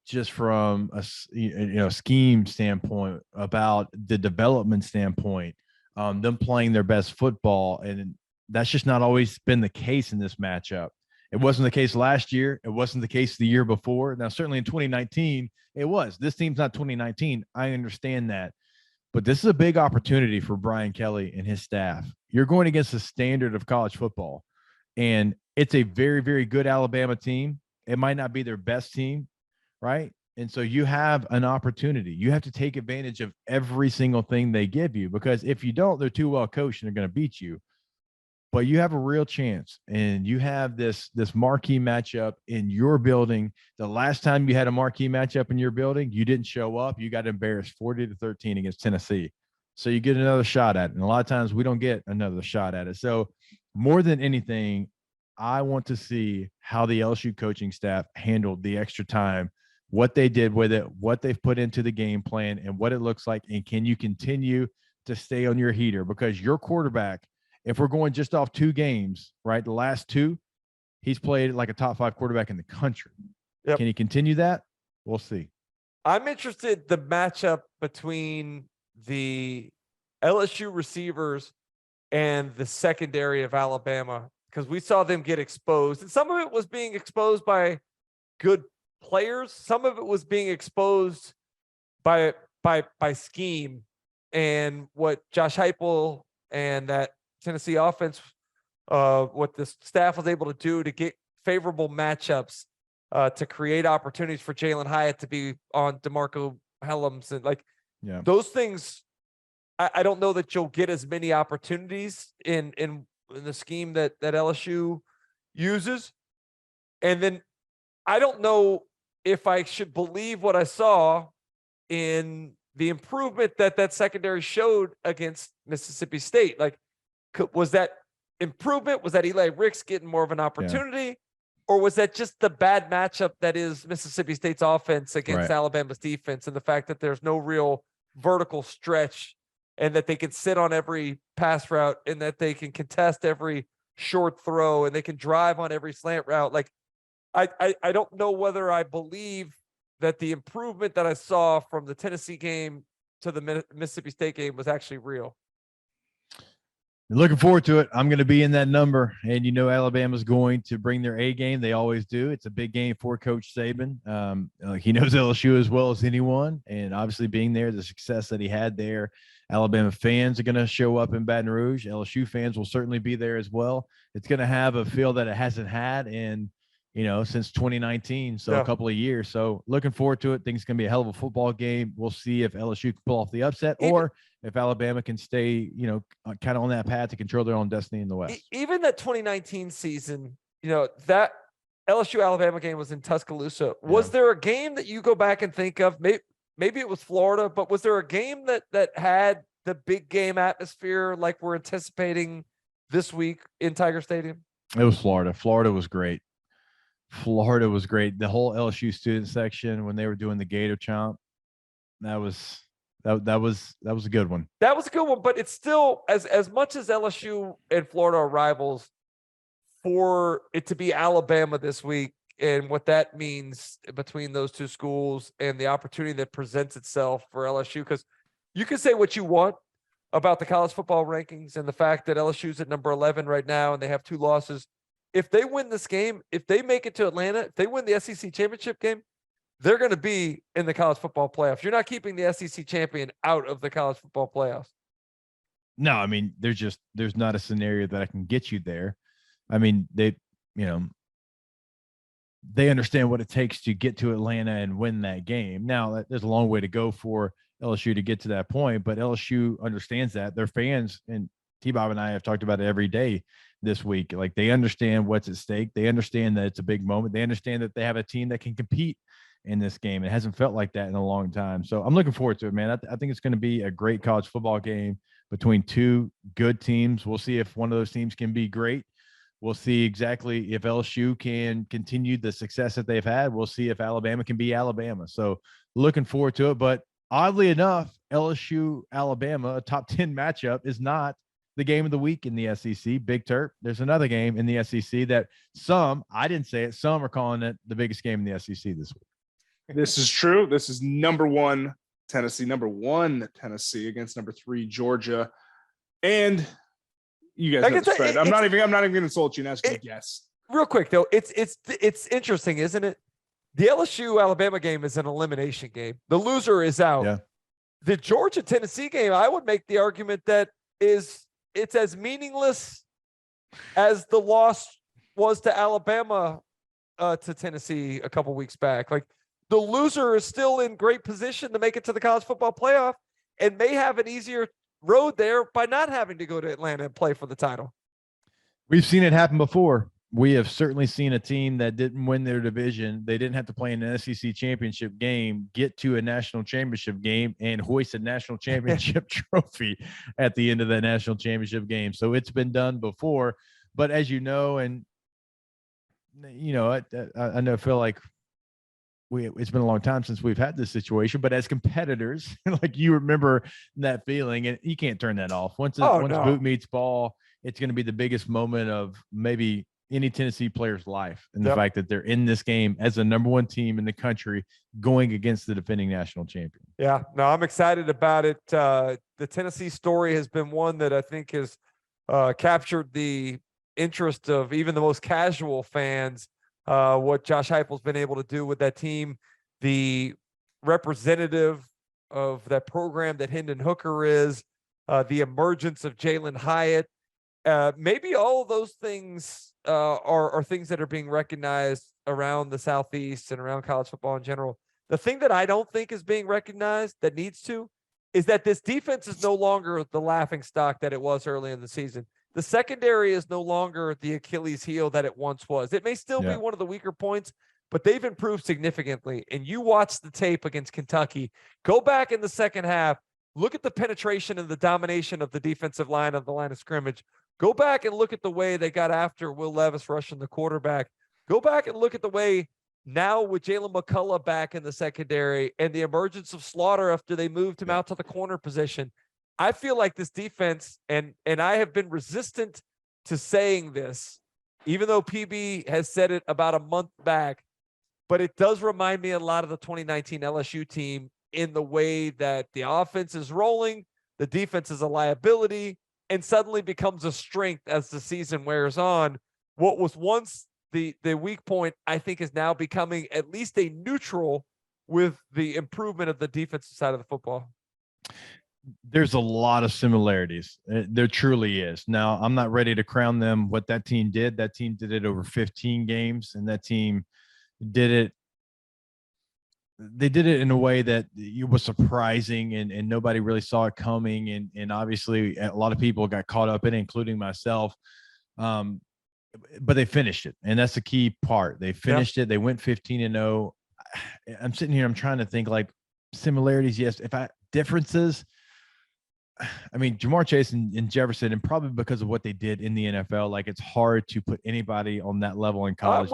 just from a scheme standpoint, about the development standpoint, them playing their best football, and that's just not always been the case in this matchup. It wasn't the case last year. It wasn't the case the year before. Now, certainly in 2019, it was. This team's not 2019. I understand that. But this is a big opportunity for Brian Kelly and his staff. You're going against the standard of college football, and it's a very, very good Alabama team. It might not be their best team, right? And so you have an opportunity. You have to take advantage of every single thing they give you, because if you don't, they're too well coached and they're going to beat you. But you have a real chance, and you have this marquee matchup in your building. The last time you had a marquee matchup in your building, you didn't show up. You got embarrassed 40-13 against Tennessee. So you get another shot at it. And a lot of times we don't get another shot at it. So more than anything, I want to see how the LSU coaching staff handled the extra time, what they did with it, what they've put into the game plan, and what it looks like. And can you continue to stay on your heater? Because your quarterback, if we're going just off 2 games, right, the last 2, he's played like a top 5 quarterback in the country. Yep. Can he continue that? We'll see. I'm interested the matchup between the LSU receivers and the secondary of Alabama, because we saw them get exposed, and some of it was being exposed by good players. Some of it was being exposed by scheme and what Josh Heupel and that Tennessee offense, what the staff was able to do to get favorable matchups, to create opportunities for Jalen Hyatt to be on DeMarco Hellams, and those things. I don't know that you'll get as many opportunities in the scheme that LSU uses. And then I don't know if I should believe what I saw in the improvement that secondary showed against Mississippi State. Like, was that improvement? Was that Eli Ricks getting more of an opportunity? Yeah. Or was that just the bad matchup that is Mississippi State's offense against Alabama's defense, and the fact that there's no real vertical stretch, and that they can sit on every pass route, and that they can contest every short throw, and they can drive on every slant route? Like, I don't know whether I believe that the improvement that I saw from the Tennessee game to the Mississippi State game was actually real. Looking forward to it. I'm going to be in that number, and Alabama's going to bring their A game. They always do. It's a big game for Coach Saban. He knows LSU as well as anyone, and obviously being there, the success that he had there, Alabama fans are going to show up in Baton Rouge. LSU fans will certainly be there as well. It's going to have a feel that it hasn't had in since 2019, so a couple of years. So looking forward to it. Think it's going to be a hell of a football game. We'll see if LSU can pull off the upset, or if Alabama can stay, kind of on that path to control their own destiny in the West. Even that 2019 season, that LSU Alabama game was in Tuscaloosa. Was there a game that you go back and think of? Maybe it was Florida, but was there a game that had the big game atmosphere like we're anticipating this week in Tiger Stadium? It was Florida. Florida was great. The whole LSU student section, when they were doing the Gator chomp, that was a good one. That was a good one, but it's still, as much as LSU and Florida are rivals, for it to be Alabama this week and what that means between those two schools and the opportunity that presents itself for LSU, because you can say what you want about the college football rankings and the fact that LSU's at number 11 right now and they have 2 losses. If they win this game, if they make it to Atlanta, if they win the SEC championship game, they're going to be in the college football playoffs. You're not keeping the SEC champion out of the college football playoffs. No, I mean, there's not a scenario that I can get you there. I mean, they understand what it takes to get to Atlanta and win that game. Now, there's a long way to go for LSU to get to that point, but LSU understands that. Their fans, and T-Bob and I have talked about it every day this week. Like, they understand what's at stake. They understand that it's a big moment. They understand that they have a team that can compete in this game. It hasn't felt like that in a long time. So I'm looking forward to it, man. I think it's going to be a great college football game between 2 good teams. We'll see if one of those teams can be great. We'll see exactly if LSU can continue the success that they've had. We'll see if Alabama can be Alabama. So looking forward to it. But oddly enough, LSU Alabama, a top 10 matchup, is not the game of the week in the SEC. Big Turp. There's another game in the SEC that I didn't say it, some are calling it the biggest game in the SEC this week. This is true. This is number one Tennessee against number 3 Georgia. And you guys know the spread. I'm not even going to insult you and ask you to guess. Real quick though, it's interesting, isn't it? The LSU Alabama game is an elimination game. The loser is out. Yeah. The Georgia Tennessee game, I would make the argument that it's as meaningless as the loss was to Alabama to Tennessee a couple weeks back. Like, the loser is still in great position to make it to the college football playoff and may have an easier road there by not having to go to Atlanta and play for the title. We've seen it happen before. We have certainly seen a team that didn't win their division. They didn't have to play in an SEC championship game, get to a national championship game, and hoist a national championship trophy at the end of that national championship game. So it's been done before. But as you know, and you know, I know, feel like it's been a long time since we've had this situation, but as competitors, like, you remember that feeling, and you can't turn that off. Once boot meets ball, it's going to be the biggest moment of maybe any Tennessee player's life. And the fact that they're in this game as the number 1 team in the country going against the defending national champion. Yeah, no, I'm excited about it. The Tennessee story has been one that I think has captured the interest of even the most casual fans. What Josh Heupel's been able to do with that team, the representative of that program that Hendon Hooker is, the emergence of Jalen Hyatt, maybe all of those things are things that are being recognized around the Southeast and around college football in general. The thing that I don't think is being recognized that needs to is that this defense is no longer the laughing stock that it was early in the season. The secondary is no longer the Achilles heel that it once was. It may still be one of the weaker points, but they've improved significantly. And you watch the tape against Kentucky, go back in the second half, look at the penetration and the domination of the defensive line of the line of scrimmage. Go back and look at the way they got after Will Levis rushing the quarterback. Go back and look at the way now with Jalen McCullough back in the secondary and the emergence of Slaughter after they moved him out to the corner position. I feel like this defense, and I have been resistant to saying this, even though PB has said it about a month back, but it does remind me a lot of the 2019 LSU team in the way that the offense is rolling, the defense is a liability, and suddenly becomes a strength as the season wears on. What was once the weak point, I think, is now becoming at least a neutral with the improvement of the defensive side of the football. There's a lot of similarities. There truly is. Now, I'm not ready to crown them what that team did. That team did it over 15 games, and that team did it. They did it in a way that it was surprising, and nobody really saw it coming. And obviously, a lot of people got caught up in it, including myself. But they finished it, and that's the key part. They finished it. They went 15-0. I'm sitting here. I'm trying to think, like, similarities. Yes. Differences. I mean, Jamar Chase and Jefferson, and probably because of what they did in the NFL, like, it's hard to put anybody on that level in college.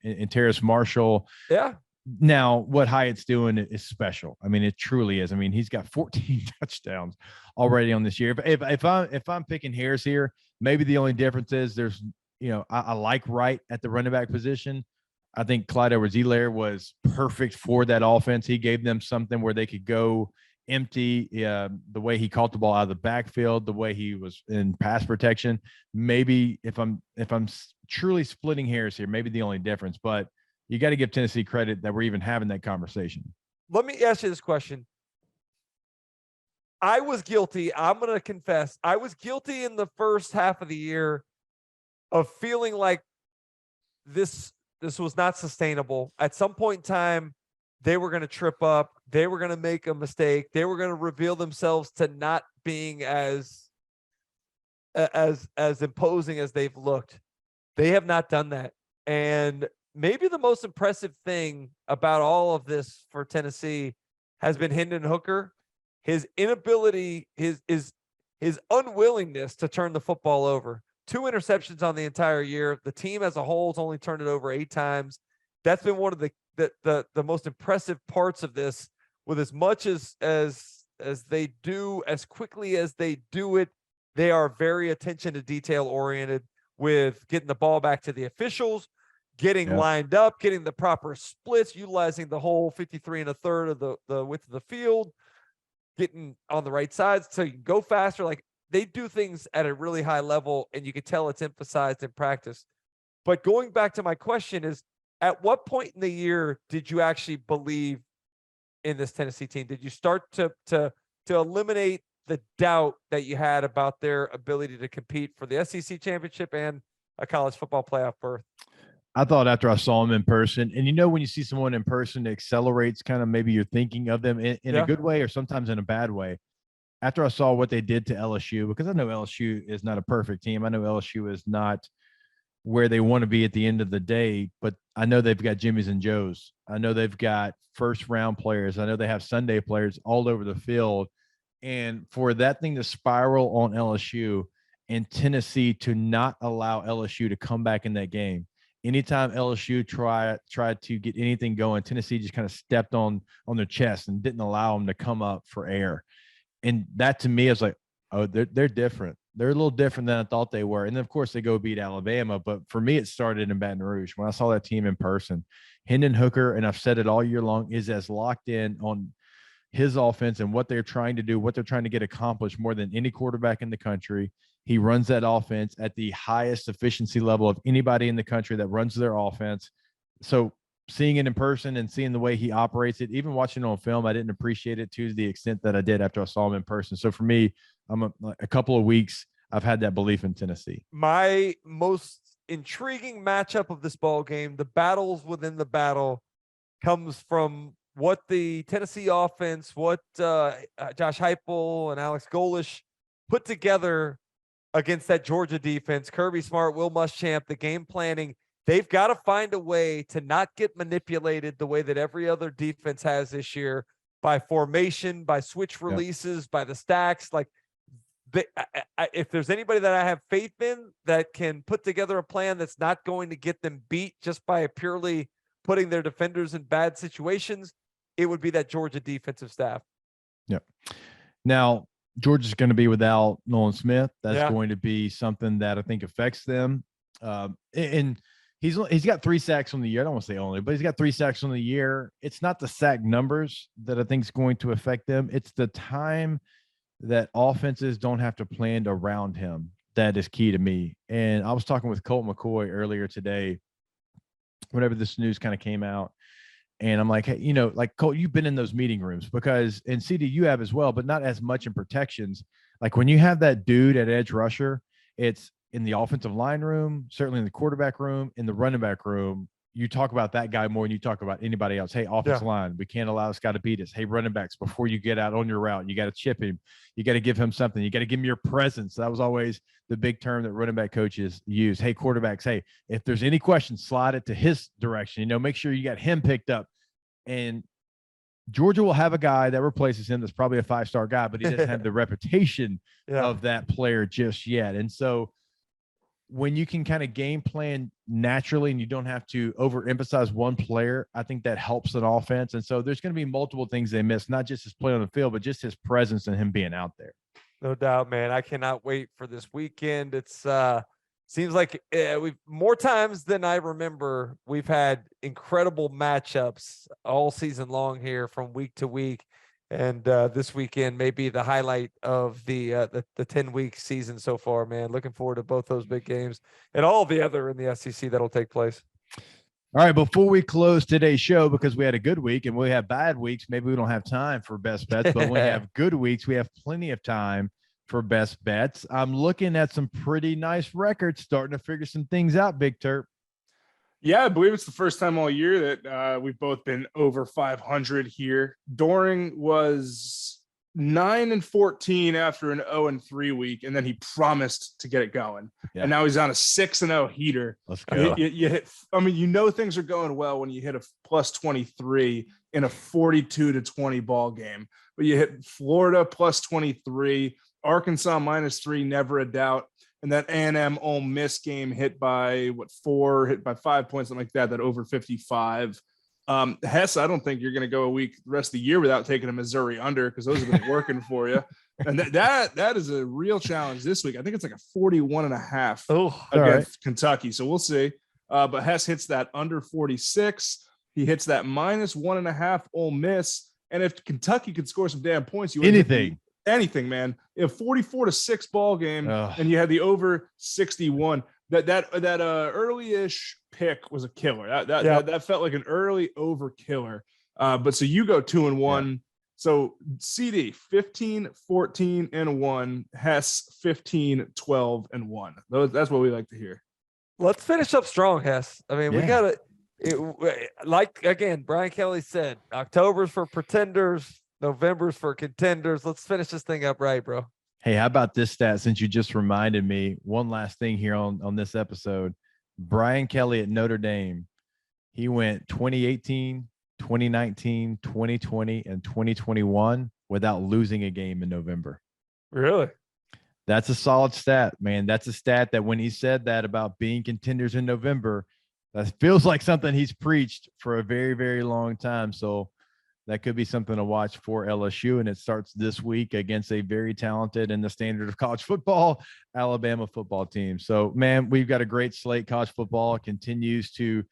And Terrace Marshall. Yeah. Now, what Hyatt's doing is special. I mean, it truly is. I mean, he's got 14 touchdowns already on this year. If I'm picking hairs here, maybe the only difference is there's, you know, I like Wright at the running back position. I think Clyde Edwards-Helaire was perfect for that offense. He gave them something where they could go empty, the way he caught the ball out of the backfield, the way he was in pass protection. Maybe if I'm truly splitting hairs here, maybe the only difference, but you got to give Tennessee credit that we're even having that conversation. Let me ask you this question. I was guilty. I'm going to confess. I was guilty in the first half of the year of feeling like this was not sustainable. At some point in time, they were going to trip up. They were going to make a mistake. They were going to reveal themselves to not being as imposing as they've looked. They have not done that. And maybe the most impressive thing about all of this for Tennessee has been Hendon Hooker, his inability, his unwillingness to turn the football over. 2 interceptions on the entire year. The team as a whole has only turned it over 8 times. That's been one of the most impressive parts of this, with as much as they do, as quickly as they do it, they are very attention to detail oriented with getting the ball back to the officials, getting lined up, getting the proper splits, utilizing the whole 53 1/3 of the width of the field, getting on the right sides so you can go faster. Like, they do things at a really high level, and you can tell it's emphasized in practice. But going back to my question is, at what point in the year did you actually believe in this Tennessee team? Did you start to eliminate the doubt that you had about their ability to compete for the SEC championship and a college football playoff berth? I thought after I saw him in person, and when you see someone in person, it accelerates kind of maybe you're thinking of them in a good way or sometimes in a bad way. After I saw what they did to LSU, because I know LSU is not a perfect team. I know LSU is not where they want to be at the end of the day, but I know they've got Jimmys and Joes. I know they've got first round players. I know they have Sunday players all over the field. And for that thing to spiral on LSU and Tennessee to not allow LSU to come back in that game. Anytime LSU tried to get anything going, Tennessee just kind of stepped on their chest and didn't allow them to come up for air. And that to me is like, oh, they're different. They're a little different than I thought they were. And then, of course, they go beat Alabama. But for me, it started in Baton Rouge. When I saw that team in person, Hendon Hooker, and I've said it all year long, is as locked in on his offense and what they're trying to do, what they're trying to get accomplished more than any quarterback in the country. He runs that offense at the highest efficiency level of anybody in the country that runs their offense. So seeing it in person and seeing the way he operates it, even watching it on film, I didn't appreciate it to the extent that I did after I saw him in person. So for me, I'm a couple of weeks, I've had that belief in Tennessee. My most intriguing matchup of this ball game, the battles within the battle, comes from what the Tennessee offense, what Josh Heupel and Alex Golish put together against that Georgia defense. Kirby Smart, Will Muschamp, the game planning. They've got to find a way to not get manipulated the way that every other defense has this year, by formation, by switch releases, by the stacks. Like, if there's anybody that I have faith in that can put together a plan that's not going to get them beat just by purely putting their defenders in bad situations, it would be that Georgia defensive staff. Yeah. Now, Georgia's going to be without Nolan Smith. That's going to be something that I think affects them. And he's got 3 sacks on the year. I don't want to say only, but he's got 3 sacks on the year. It's not the sack numbers that I think is going to affect them. It's the time that offenses don't have to plan around him. That is key to me. And I was talking with Colt McCoy earlier today, whenever this news kind of came out. And I'm like, hey, like, Colt, you've been in those meeting rooms because, and CD, you have as well, but not as much in protections. Like when you have that dude at edge rusher, it's in the offensive line room, certainly in the quarterback room, in the running back room. You talk about that guy more than you talk about anybody else. Hey, offensive line, we can't allow this guy to beat us. Hey, running backs, before you get out on your route, you got to chip him. You got to give him something. You got to give him your presence. That was always the big term that running back coaches use. Hey, quarterbacks, hey, if there's any questions, slide it to his direction. Make sure you got him picked up. And Georgia will have a guy that replaces him that's probably a 5-star guy, but he doesn't have the reputation of that player just yet. And so when you can kind of game plan naturally and you don't have to overemphasize one player, I think that helps an offense. And so there's going to be multiple things they miss, not just his play on the field, but just his presence and him being out there. No doubt, man. I cannot wait for this weekend. It's seems like we've more times than I remember. We've had incredible matchups all season long here from week to week. And this weekend may be the highlight of the 10-week season so far, man. Looking forward to both those big games and all the other in the SEC that'll take place. All right, before we close today's show, because we had a good week and we have bad weeks, maybe we don't have time for best bets, but when we have good weeks, we have plenty of time for best bets. I'm looking at some pretty nice records, starting to figure some things out, Big Terp. Yeah, I believe it's the first time all year that we've both been over 500 here. Doring was 9-14 after an 0-3 week, and then he promised to get it going. Yeah. And now he's on a 6-0 heater. Let's go. You hit. I mean, things are going well when you hit a plus 23 in a 42-20 ball game. But you hit Florida plus 23, Arkansas -3, never a doubt. And that A&M Ole Miss game hit by 5 points, something like that, that over 55. Hess, I don't think you're going to go the rest of the year without taking a Missouri under, because those have been working for you. And that is a real challenge this week. I think it's like a 41.5 against Kentucky. So we'll see. But Hess hits that under 46. He hits that -1.5 Ole Miss. And if Kentucky could score some damn points, anything, man. A 44-6 ball game, and you had the over 61. That early-ish pick was a killer. That felt like an early over killer. But so you go 2-1. Yeah. So CD 15, 14, and 1. Hess 15, 12, and 1. That's what we like to hear. Let's finish up strong, Hess. I mean, we got to, like again, Brian Kelly said, October's for pretenders, November's for contenders. Let's finish this thing up right, bro. Hey, how about this stat? Since you just reminded me, one last thing here on this episode. Brian Kelly at Notre Dame, he went 2018, 2019, 2020, and 2021 without losing a game in November. Really? That's a solid stat, man. That's a stat that when he said that about being contenders in November, that feels like something he's preached for a very, very long time. So that could be something to watch for LSU. And it starts this week against a very talented, in the standard of college football, Alabama football team. So, man, we've got a great slate. College football continues to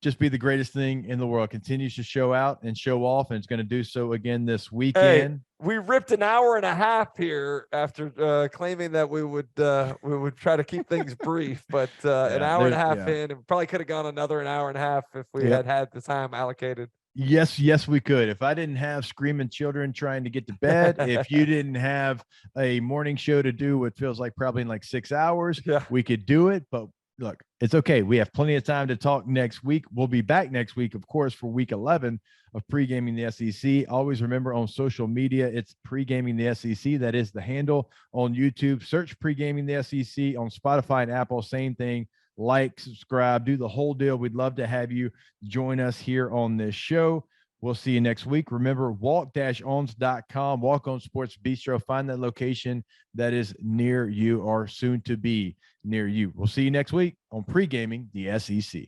just be the greatest thing in the world, continues to show out and show off, and it's going to do so again this weekend. Hey, we ripped an hour and a half here after claiming that we would try to keep things brief, but an hour and a half in, and probably could have gone another an hour and a half if we had the time allocated. Yes, we could. If I didn't have screaming children trying to get to bed, if you didn't have a morning show to do what feels like probably in like 6 hours, we could do it. But look, it's okay. We have plenty of time to talk next week. We'll be back next week, of course, for week 11 of Pregaming the SEC. Always remember, on social media, it's Pregaming the SEC. That is the handle. On YouTube, search Pregaming the SEC. On Spotify and Apple, same thing. Like, subscribe, do the whole deal. We'd love to have you join us here on this show. We'll see you next week. Remember, walk-ons.com, Walk On Sports Bistro. Find that location that is near you or soon to be near you. We'll see you next week on Pregaming the SEC.